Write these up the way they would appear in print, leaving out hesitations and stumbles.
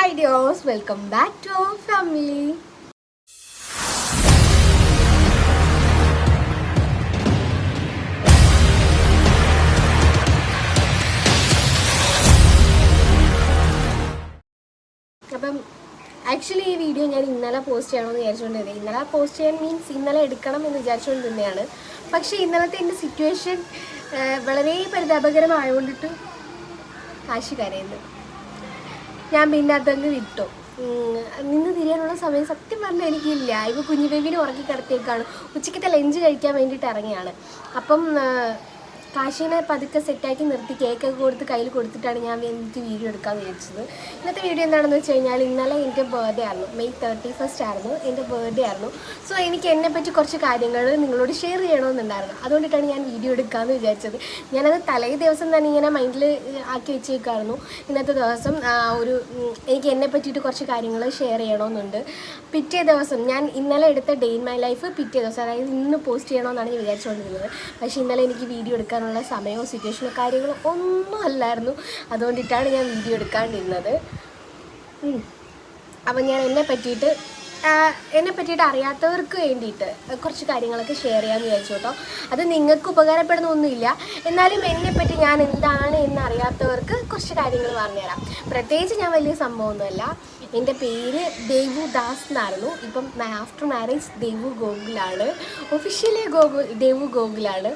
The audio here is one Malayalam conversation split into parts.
Hi dears, welcome back to our family. അപ്പം ആക്ച്വലി ഈ വീഡിയോ ഞാൻ ഇന്നലെ പോസ്റ്റ് ചെയ്യണമെന്ന് വിചാരിച്ചുകൊണ്ടിരുന്നത്. ഇന്നലെ പോസ്റ്റ് ചെയ്യാൻ മീൻസ് ഇന്നലെ എടുക്കണം എന്ന് വിചാരിച്ചുകൊണ്ട് തന്നെയാണ്. പക്ഷേ ഇന്നലത്തെ എൻ്റെ സിറ്റുവേഷൻ വളരെ പരിതാപകരമായതുകൊണ്ടിട്ട് കാശി കരയുന്നു. ഞാൻ പിന്നെ അതങ്ങ് വിട്ടു. നിന്ന് തിരിയാനുള്ള സമയം സത്യം പറഞ്ഞാൽ എനിക്കില്ല. ഇപ്പോൾ കുഞ്ഞു ബേബിനെ ഉറക്കി കിടത്തിയേക്കാണ്. ഉച്ചയ്ക്കത്തെ ലഞ്ച് കഴിക്കാൻ വേണ്ടിയിട്ട് ഇറങ്ങിയാണ്. അപ്പം കാശീനെ പതുക്കെ സെറ്റാക്കി നിർത്തി കേക്കൊക്കെ കൊടുത്ത് കയ്യിൽ കൊടുത്തിട്ടാണ് ഞാൻ എനിക്ക് വീഡിയോ എടുക്കാമെന്ന് വിചാരിച്ചത്. ഇന്നത്തെ വീഡിയോ എന്താണെന്ന് വെച്ച് കഴിഞ്ഞാൽ ഇന്നലെ എൻ്റെ ബർത്ത്ഡേ ആയിരുന്നു. May 31 ആയിരുന്നു എൻ്റെ ബർത്ത്ഡേ ആയിരുന്നു. സോ എനിക്ക് എന്നെപ്പറ്റി കുറച്ച് കാര്യങ്ങൾ നിങ്ങളോട് ഷെയർ ചെയ്യണമെന്നുണ്ടായിരുന്നു. അതുകൊണ്ടിട്ടാണ് ഞാൻ വീഡിയോ എടുക്കാമെന്ന് വിചാരിച്ചത്. ഞാനത് തലേ ദിവസം തന്നെ ഇങ്ങനെ മൈൻഡിൽ ആക്കി വെച്ചേക്കായിരുന്നു. ഇന്നത്തെ ദിവസം എനിക്ക് എന്നെ പറ്റിയിട്ട് കുറച്ച് കാര്യങ്ങൾ ഷെയർ ചെയ്യണമെന്നുണ്ട്. പിറ്റേ ദിവസം ഞാൻ ഇന്നലെ എടുത്ത ഡേ ഇൻ മൈ ലൈഫ് പിറ്റേ ദിവസം, അതായത് ഇന്ന് പോസ്റ്റ് ചെയ്യണമെന്നാണ് ഞാൻ വിചാരിച്ചുകൊണ്ടിരുന്നത്. പക്ഷേ ഇന്നലെ എനിക്ക് വീഡിയോ എടുക്കാനുള്ള സമയമോ സിറ്റുവേഷനോ കാര്യങ്ങളോ ഒന്നും അല്ലായിരുന്നു. അതുകൊണ്ടിട്ടാണ് ഞാൻ വീഡിയോ എടുക്കാണ്ടിരുന്നത്. അപ്പം ഞാൻ എന്നെ പറ്റിയിട്ട് അറിയാത്തവർക്ക് വേണ്ടിയിട്ട് കുറച്ച് കാര്യങ്ങളൊക്കെ ഷെയർ ചെയ്യാമെന്ന് വിചാരിച്ചു കേട്ടോ. അത് നിങ്ങൾക്ക് ഉപകാരപ്പെടുന്ന ഒന്നുമില്ല, എന്നാലും എന്നെപ്പറ്റി ഞാൻ എന്താണ് എന്നറിയാത്തവർക്ക് കുറച്ച് കാര്യങ്ങൾ പറഞ്ഞുതരാം. പ്രത്യേകിച്ച് ഞാൻ വലിയ സംഭവമൊന്നുമല്ല. എൻ്റെ പേര് ദേവു ദാസ് എന്നായിരുന്നു. ഇപ്പം ആഫ്റ്റർ മാരേജ് ദേവു ഗോകുലാണ്. ഒഫീഷ്യലി ദേവു ഗോകുലാണ്.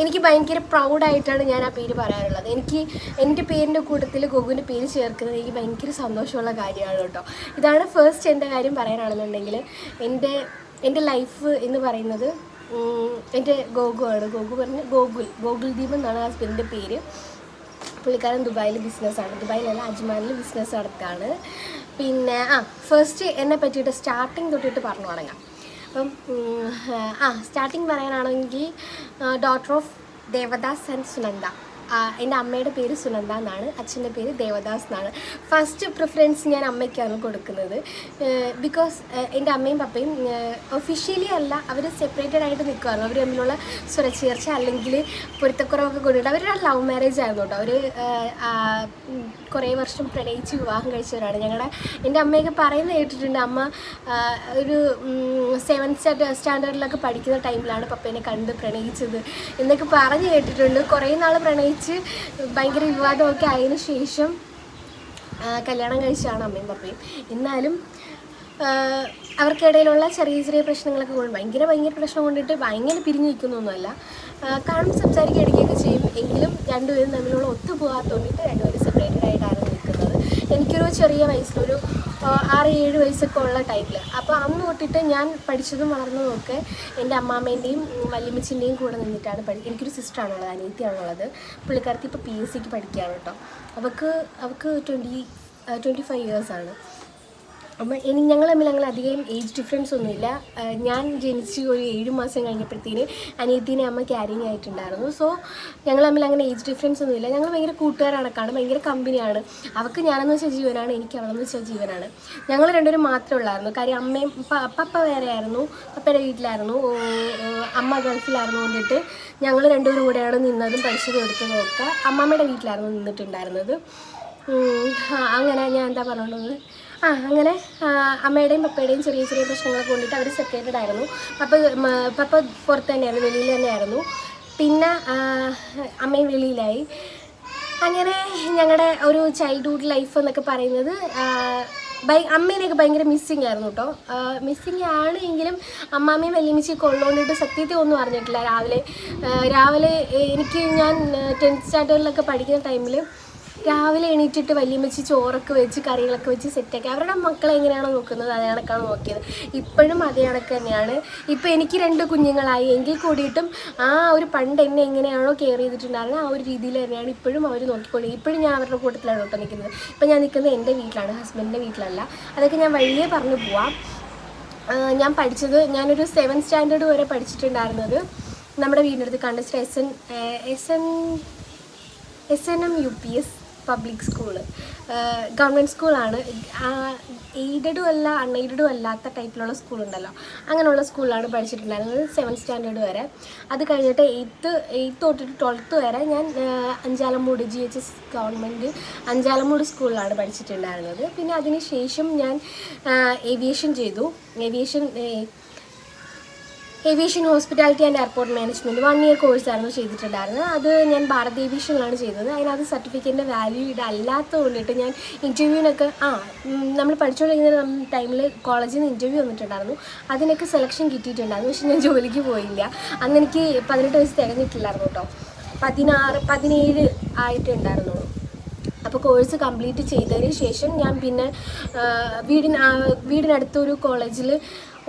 എനിക്ക് ഭയങ്കര പ്രൗഡായിട്ടാണ് ഞാൻ ആ പേര് പറയാറുള്ളത്. എൻ്റെ പേരിൻ്റെ കൂട്ടത്തിൽ ഗോകുവിൻ്റെ പേര് ചേർക്കുന്നത് എനിക്ക് ഭയങ്കര സന്തോഷമുള്ള കാര്യമാണ് കേട്ടോ. ഇതാണ് ഫസ്റ്റ് എൻ്റെ കാര്യം പറയാനാണെന്നുണ്ടെങ്കിൽ. എൻ്റെ ലൈഫ് എന്ന് പറയുന്നത് എൻ്റെ ഗോകുവാണ്. ഗോകുൽ ദീപ് എന്നാണ് ഹസ്ബൻഡിൻ്റെ പേര്. പുള്ളിക്കാരൻ ദുബായിൽ ബിസിനസ്സാണ്. ദുബായിലല്ല, അജ്മാനിൽ ബിസിനസ് നടത്താണ്. പിന്നെ ഫസ്റ്റ് എന്നെ പറ്റിയിട്ട് സ്റ്റാർട്ടിങ് തൊട്ടിട്ട് പറഞ്ഞു തുടങ്ങാം. അപ്പം സ്റ്റാർട്ടിങ് പറയാനാണെങ്കിൽ daughter of Devadas and Sunanda. എൻ്റെ അമ്മയുടെ പേര് സുനന്ദ എന്നാണ്, അച്ഛൻ്റെ പേര് ദേവദാസ് എന്നാണ്. ഫസ്റ്റ് പ്രിഫറൻസ് ഞാൻ അമ്മയ്ക്കാണ് കൊടുക്കുന്നത്. ബിക്കോസ് എൻ്റെ അമ്മയും പപ്പയും ഒഫീഷ്യലി അല്ല, അവർ സെപ്പറേറ്റഡ് ആയിട്ട് നിൽക്കുമായിരുന്നു. അവർ തമ്മിലുള്ള സ്വരച്ചേർച്ച അല്ലെങ്കിൽ പൊരുത്തക്കുറവൊക്കെ കൊണ്ടിട്ട് അവരുടെ ലവ് മാരേജ് ആയിരുന്നു കേട്ടോ. അവർ കുറേ വർഷം പ്രണയിച്ച് വിവാഹം കഴിച്ചവരാണ്. എൻ്റെ അമ്മയൊക്കെ പറയുന്നത് കേട്ടിട്ടുണ്ട്. അമ്മ ഒരു 7th സ്റ്റാൻഡേർഡിലൊക്കെ പഠിക്കുന്ന ടൈമിലാണ് പപ്പേനെ കണ്ട് പ്രണയിച്ചത് എന്നൊക്കെ പറഞ്ഞ് കേട്ടിട്ടുണ്ട്. കുറേ നാൾ പ്രണയിച്ച് ഭയങ്കര വിവാദമൊക്കെ ആയതിനു ശേഷം കല്യാണം കഴിച്ചതാണ് അമ്മയും പപ്പയും. എന്നാലും അവർക്കിടയിലുള്ള ചെറിയ ചെറിയ പ്രശ്നങ്ങളൊക്കെ കൊണ്ട് ഭയങ്കര പ്രശ്നം കൊണ്ടിട്ട് ഭയങ്കര പിരിഞ്ഞു നിൽക്കുന്നൊന്നുമല്ല. കാണുമ്പോൾ സംസാരിക്കുക ഇടയ്ക്കൊക്കെ ചെയ്യും. എങ്കിലും രണ്ടുപേരും തമ്മിലുള്ള ഒത്തുപോകാത്തോണ്ടിട്ട് രണ്ടുപേരും സെപ്പറേറ്റഡ് ആയിട്ടാണ് നിൽക്കുന്നത്. എനിക്കൊരു ചെറിയ വയസ്സിലൊരു 6-7 വയസ്സൊക്കെ ഉള്ള ടൈമിൽ. അപ്പോൾ അന്ന് തൊട്ടിട്ട് ഞാൻ പഠിച്ചതും വളർന്നതുമൊക്കെ എൻ്റെ അമ്മാമ്മേൻ്റെയും വല്യമ്മച്ചിൻ്റെയും കൂടെ നിന്നിട്ടാണ് എനിക്കൊരു സിസ്റ്ററാണുള്ളത്, അനിയത്തിയാണുള്ളത്. പുള്ളിക്കാരത്തി ഇപ്പോൾ PSCക്ക് പഠിക്കുകയാണ് കേട്ടോ. അവൾക്ക് 25 ഇയേഴ്സാണ്. അപ്പം ഞങ്ങൾ തമ്മിൽ അങ്ങനെ അധികം ഏജ് ഡിഫറൻസ് ഒന്നുമില്ല. ഞാൻ ജനിച്ച് ഒരു 7 മാസം കഴിഞ്ഞപ്പോഴത്തേന് അനിയത്തിനെ അമ്മ ക്യാരിങ് ആയിട്ടുണ്ടായിരുന്നു. സോ ഞങ്ങൾ തമ്മിൽ അങ്ങനെ ഏജ് ഡിഫറൻസ് ഒന്നുമില്ല. ഞങ്ങൾ ഭയങ്കര കൂട്ടുകാരടക്കാണ്, ഭയങ്കര കമ്പനിയാണ്. അവൾക്ക് ഞാനെന്ന് വെച്ചാൽ ജീവനാണ്, എനിക്ക് അവളെന്ന് വെച്ചാൽ ജീവനാണ്. ഞങ്ങൾ രണ്ടുപേരും മാത്രമേ ഉള്ളായിരുന്നു. കാര്യം അമ്മയും പപ്പ വേറെ ആയിരുന്നു, പപ്പയുടെ വീട്ടിലായിരുന്നു, അമ്മ ഗൾഫിലായിരുന്നു. കൊണ്ടിട്ട് ഞങ്ങൾ രണ്ടുപേരും കൂടെയാണ് നിന്നതും പഠിച്ചതും എടുത്തതും ഒക്കെ. അമ്മമ്മയുടെ വീട്ടിലായിരുന്നു നിന്നിട്ടുണ്ടായിരുന്നത്. അങ്ങനെ ഞാൻ എന്താ പറഞ്ഞോണ്ടത്, അങ്ങനെ അമ്മയുടെയും പപ്പയുടെയും ചെറിയ ചെറിയ പ്രശ്നങ്ങളൊക്കെ കൊണ്ടിട്ട് അവർ സെപ്പറേറ്റഡ് ആയിരുന്നു. പപ്പ പുറത്ത് തന്നെയായിരുന്നു, വെളിയിൽ തന്നെയായിരുന്നു. പിന്നെ അമ്മയും വെളിയിലായി. അങ്ങനെ ഞങ്ങളുടെ ഒരു ചൈൽഡ്ഹുഡ് ലൈഫ് എന്നൊക്കെ പറയുന്നത് അമ്മേനെയൊക്കെ ഭയങ്കര മിസ്സിങ് ആയിരുന്നു കേട്ടോ. മിസ്സിങ് ആണ് എങ്കിലും അമ്മാമ്മയും വല്യമ്മച്ചിയൊക്കെ ഉള്ളതുകൊണ്ടിട്ട് സത്യത്തെ ഒന്നും അറിഞ്ഞിട്ടില്ല. രാവിലെ ഞാൻ 10th സ്റ്റാൻഡേർഡിലൊക്കെ പഠിക്കുന്ന ടൈമിൽ രാവിലെ എണീറ്റിട്ട് വല്യമ്മച്ചി ചോറൊക്കെ വെച്ച് കറികളൊക്കെ വെച്ച് സെറ്റാക്കി അവരുടെ മക്കളെ എങ്ങനെയാണോ നോക്കുന്നത് അതേ കണക്കാണ് നോക്കിയത്. ഇപ്പോഴും അതേ കണക്ക് തന്നെയാണ്. ഇപ്പോൾ എനിക്ക് 2 കുഞ്ഞുങ്ങളായി എങ്കിൽ കൂടിയിട്ടും ഒരു പണ്ട് എന്നെ എങ്ങനെയാണോ കെയർ ചെയ്തിട്ടുണ്ടായിരുന്നത് ആ ഒരു രീതിയിൽ തന്നെയാണ് ഇപ്പോഴും അവർ നോക്കിക്കൊണ്ട്. ഇപ്പോഴും ഞാൻ അവരുടെ കൂട്ടത്തിലാണ് കേട്ടോ നിൽക്കുന്നത്. ഇപ്പം ഞാൻ നിൽക്കുന്നത് എൻ്റെ വീട്ടിലാണ്, ഹസ്ബൻഡിൻ്റെ വീട്ടിലല്ല. അതൊക്കെ ഞാൻ വഴിയേ പറഞ്ഞു പോവാം. ഞാൻ പഠിച്ചത്, ഞാനൊരു 7th സ്റ്റാൻഡേർഡ് വരെ പഠിച്ചിട്ടുണ്ടായിരുന്നത് നമ്മുടെ വീടിനടുത്ത് contest SNM UPS public school, government സ്കൂളാണ്. എയ്ഡഡും അല്ല അൺഎയ്ഡഡും അല്ലാത്ത ടൈപ്പിലുള്ള സ്കൂളുണ്ടല്ലോ, അങ്ങനെയുള്ള സ്കൂളിലാണ് പഠിച്ചിട്ടുണ്ടായിരുന്നത് 7th സ്റ്റാൻഡേർഡ് വരെ. അത് കഴിഞ്ഞിട്ട് 8th തൊട്ടിട്ട് 12th വരെ ഞാൻ അഞ്ചാലമ്മൂട് GHS ഗവൺമെൻറ് അഞ്ചാലമ്മൂട് സ്കൂളിലാണ് പഠിച്ചിട്ടുണ്ടായിരുന്നത്. പിന്നെ അതിന് ശേഷം ഞാൻ ഏവിയേഷൻ ചെയ്തു. Aviation hospitality and airport management 1 year കോഴ്സായിരുന്നു ചെയ്തിട്ടുണ്ടായിരുന്നത്. അത് ഞാൻ ഭാരത് ഏവിയേഷനിലാണ് ചെയ്തത്. അതിനകത്ത് സർട്ടിഫിക്കറ്റിൻ്റെ വാല്യൂഡ് അല്ലാത്തത് കൊണ്ടിട്ട് ഞാൻ ഇൻ്റർവ്യൂവിനൊക്കെ നമ്മൾ പഠിച്ചുകൊണ്ടിരിക്കുന്ന ടൈമിൽ കോളേജിൽ നിന്ന് ഇൻ്റർവ്യൂ വന്നിട്ടുണ്ടായിരുന്നു. അതിനൊക്കെ സെലക്ഷൻ കിട്ടിയിട്ടുണ്ടായിരുന്നു. പക്ഷേ ഞാൻ ജോലിക്ക് പോയില്ല. അന്ന് എനിക്ക് 18 വയസ്സ് തികഞ്ഞിട്ടില്ലായിരുന്നു കേട്ടോ, 17 ആയിട്ടുണ്ടായിരുന്നുള്ളൂ. അപ്പോൾ കോഴ്സ് കംപ്ലീറ്റ് ചെയ്തതിന് ശേഷം ഞാൻ പിന്നെ വീടിനടുത്തൊരു കോളേജിൽ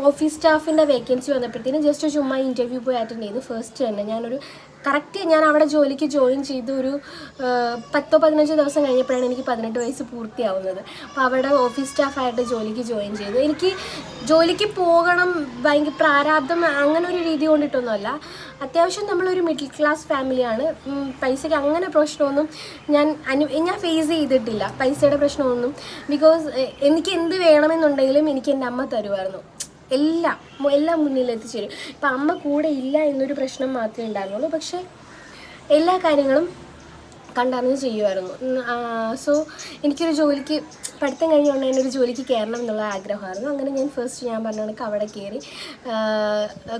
ഓഫീസ് സ്റ്റാഫിൻ്റെ വേക്കൻസി വന്നപ്പോഴത്തേനും ജസ്റ്റ് ചുമ്മാ ഇൻ്റർവ്യൂ പോയി അറ്റൻഡ് ചെയ്തു. ഫസ്റ്റ് തന്നെ ഞാൻ അവിടെ ജോലിക്ക് ജോയിൻ ചെയ്ത് ഒരു 10-15 ദിവസം കഴിഞ്ഞപ്പോഴാണ് എനിക്ക് 18 വയസ്സ് പൂർത്തിയാവുന്നത്. അപ്പോൾ അവിടെ ഓഫീസ് സ്റ്റാഫായിട്ട് ജോലിക്ക് ജോയിൻ ചെയ്തു. എനിക്ക് ജോലിക്ക് പോകണം ഭയങ്കര പ്രാരാബ്ദം അങ്ങനെ ഒരു രീതി കൊണ്ടിട്ടൊന്നുമല്ല. അത്യാവശ്യം നമ്മളൊരു മിഡിൽ ക്ലാസ് ഫാമിലിയാണ്. പൈസയ്ക്ക് അങ്ങനെ പ്രശ്നമൊന്നും ഞാൻ ഫേസ് ചെയ്തിട്ടില്ല, പൈസയുടെ പ്രശ്നമൊന്നും. ബിക്കോസ് എനിക്ക് എന്ത് വേണമെന്നുണ്ടെങ്കിലും എനിക്ക് എൻ്റെ അമ്മ തരുമായിരുന്നു. എല്ലാം മുന്നിലെത്തിച്ചേരും. ഇപ്പം അമ്മ കൂടെ ഇല്ല എന്നൊരു പ്രശ്നം മാത്രമേ ഉണ്ടായിരുന്നുള്ളൂ. പക്ഷേ എല്ലാ കാര്യങ്ങളും കണ്ടറിഞ്ഞ് ചെയ്യുമായിരുന്നു. സോ എനിക്കൊരു ജോലിക്ക് പഠിത്തം കഴിഞ്ഞുകൊണ്ട് തന്നെ ഒരു ജോലിക്ക് കയറണം എന്നുള്ള ആഗ്രഹമായിരുന്നു. അങ്ങനെ ഞാൻ പറഞ്ഞ കണക്ക് അവിടെ കയറി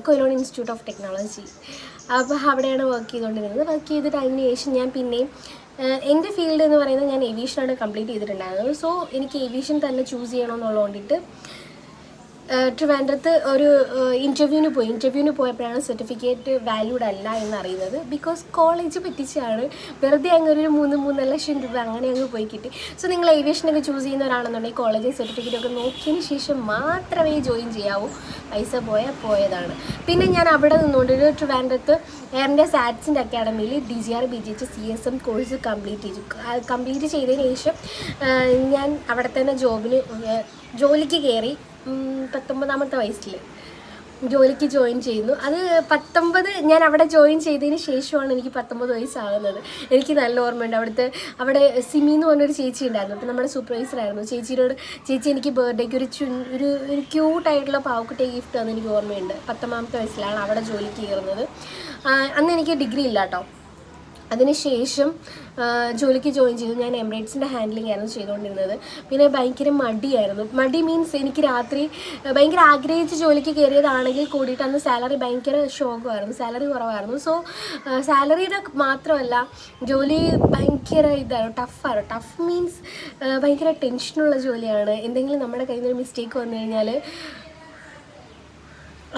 കൊയിലോൺ ഇൻസ്റ്റിറ്റ്യൂട്ട് ഓഫ് ടെക്നോളജി. അപ്പോൾ അവിടെയാണ് വർക്ക് ചെയ്തുകൊണ്ടിരുന്നത്. വർക്ക് ചെയ്ത ടൈമിന് ശേഷം ഞാൻ പിന്നെയും എൻ്റെ ഫീൽഡ് എന്ന് പറയുന്നത് ഞാൻ ഏവിയേഷനാണ് കംപ്ലീറ്റ് ചെയ്തിട്ടുണ്ടായിരുന്നത്. സോ എനിക്ക് ഏവിയേഷൻ തന്നെ ചൂസ് ചെയ്യണമെന്നുള്ളത് കൊണ്ടിട്ട് ട്രിവാൻഡ്രത്ത് ഒരു ഇൻ്റർവ്യൂവിന് പോയപ്പോഴാണ് സർട്ടിഫിക്കറ്റ് വാല്യൂഡ് അല്ല എന്നറിയുന്നത്. ബിക്കോസ് കോളേജ് പറ്റിച്ചാണ്, വെറുതെ അങ്ങ് ഒരു 3 ലക്ഷം രൂപ അങ്ങനെ അങ്ങ് പോയി കിട്ടി. സോ നിങ്ങൾ ഏവിയേഷനൊക്കെ ചൂസ് ചെയ്യുന്നവരാണെന്നുണ്ടെങ്കിൽ കോളേജ് സർട്ടിഫിക്കറ്റൊക്കെ നോക്കിയതിന് ശേഷം മാത്രമേ ജോയിൻ ചെയ്യാവൂ. പൈസ പോയതാണ്. പിന്നെ ഞാൻ അവിടെ നിന്നുകൊണ്ട് ഒരു ട്രിവാൻഡ്രത്ത് എയർ ഇന്ത്യ സാറ്റ്സിൻ്റെ അക്കാഡമിയിൽ DGR BGH CSM course complete ചെയ്തതിന് ശേഷം ഞാൻ അവിടെ തന്നെ ജോലിക്ക് കയറി. 19ാമത്തെ വയസ്സിൽ ജോലിക്ക് ജോയിൻ ചെയ്യുന്നു. അത് 19 ഞാൻ അവിടെ ജോയിൻ ചെയ്തതിന് ശേഷമാണ് എനിക്ക് 19 വയസ്സാകുന്നത്. എനിക്ക് നല്ല ഓർമ്മയുണ്ട്. അവിടെ സിമി എന്ന് പറഞ്ഞൊരു ചേച്ചി ഉണ്ടായിരുന്നു. അപ്പോൾ നമ്മുടെ സൂപ്പർവൈസറായിരുന്നു. ചേച്ചി എനിക്ക് ബർത്ത്ഡേക്ക് ഒരു ക്യൂട്ടായിട്ടുള്ള പാവക്കുട്ടിയെ ഗിഫ്റ്റ് തന്നു എനിക്ക് ഓർമ്മയുണ്ട്. 19ാമത്തെ വയസ്സിലാണ് അവിടെ ജോലിക്ക് കയറുന്നത്. അന്ന് എനിക്ക് ഡിഗ്രി ഇല്ല കേട്ടോ. അതിനുശേഷം ജോലിക്ക് ജോയിൻ ചെയ്തു. ഞാൻ എമിറേറ്റ്സിൻ്റെ ഹാൻഡ്ലിംഗ് ആയിരുന്നു ചെയ്തുകൊണ്ടിരുന്നത്. പിന്നെ ഭയങ്കര മടി മീൻസ് എനിക്ക് രാത്രി ഭയങ്കര ആഗ്രഹിച്ച് ജോലിക്ക് കയറിയതാണെങ്കിൽ കൂടിയിട്ട് അന്ന് സാലറി ഭയങ്കര സാലറി കുറവായിരുന്നു. സോ സാലറിയുടെ മാത്രമല്ല ജോലി ഭയങ്കര ടഫ് മീൻസ് ഭയങ്കര ടെൻഷനുള്ള ജോലിയാണ്. എന്തെങ്കിലും നമ്മുടെ കയ്യിൽ നിന്നൊരു മിസ്റ്റേക്ക് വന്നു കഴിഞ്ഞാൽ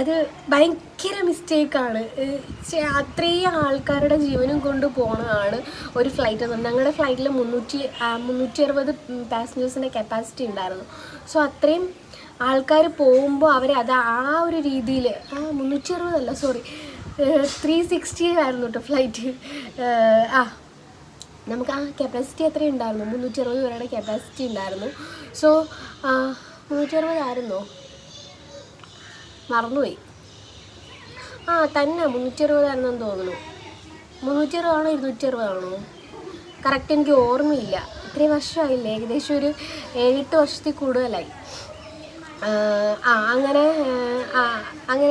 അത് ഭയങ്കര മിസ്റ്റേക്കാണ്. അത്രയും ആൾക്കാരുടെ ജീവനും കൊണ്ട് പോകണതാണ് ഒരു ഫ്ലൈറ്റ്. ഞങ്ങളുടെ ഫ്ലൈറ്റിൽ 360 പാസഞ്ചേഴ്സിൻ്റെ കപ്പാസിറ്റി ഉണ്ടായിരുന്നു. സോ അത്രയും ആൾക്കാർ പോകുമ്പോൾ അവരത് ആ ഒരു രീതിയിൽ 360 ആയിരുന്നു കേട്ടോ ഫ്ലൈറ്റ്. നമുക്ക് ആ കപ്പാസിറ്റി അത്രയും ഉണ്ടായിരുന്നു, 360 പേരുടെ കപ്പാസിറ്റി ഉണ്ടായിരുന്നു. സോ 360 ആയിരുന്നോ, മറന്നുപോയി. തന്നെ 360 ആയിരുന്നെന്ന് തോന്നുന്നു. 360 ആണോ 260 ആണോ കറക്റ്റ് എനിക്ക് ഓർമ്മയില്ല. ഇത്രയും വർഷമായില്ലേ, ഏകദേശം ഒരു 7-8 വർഷത്തിൽ കൂടുതലായി. അങ്ങനെ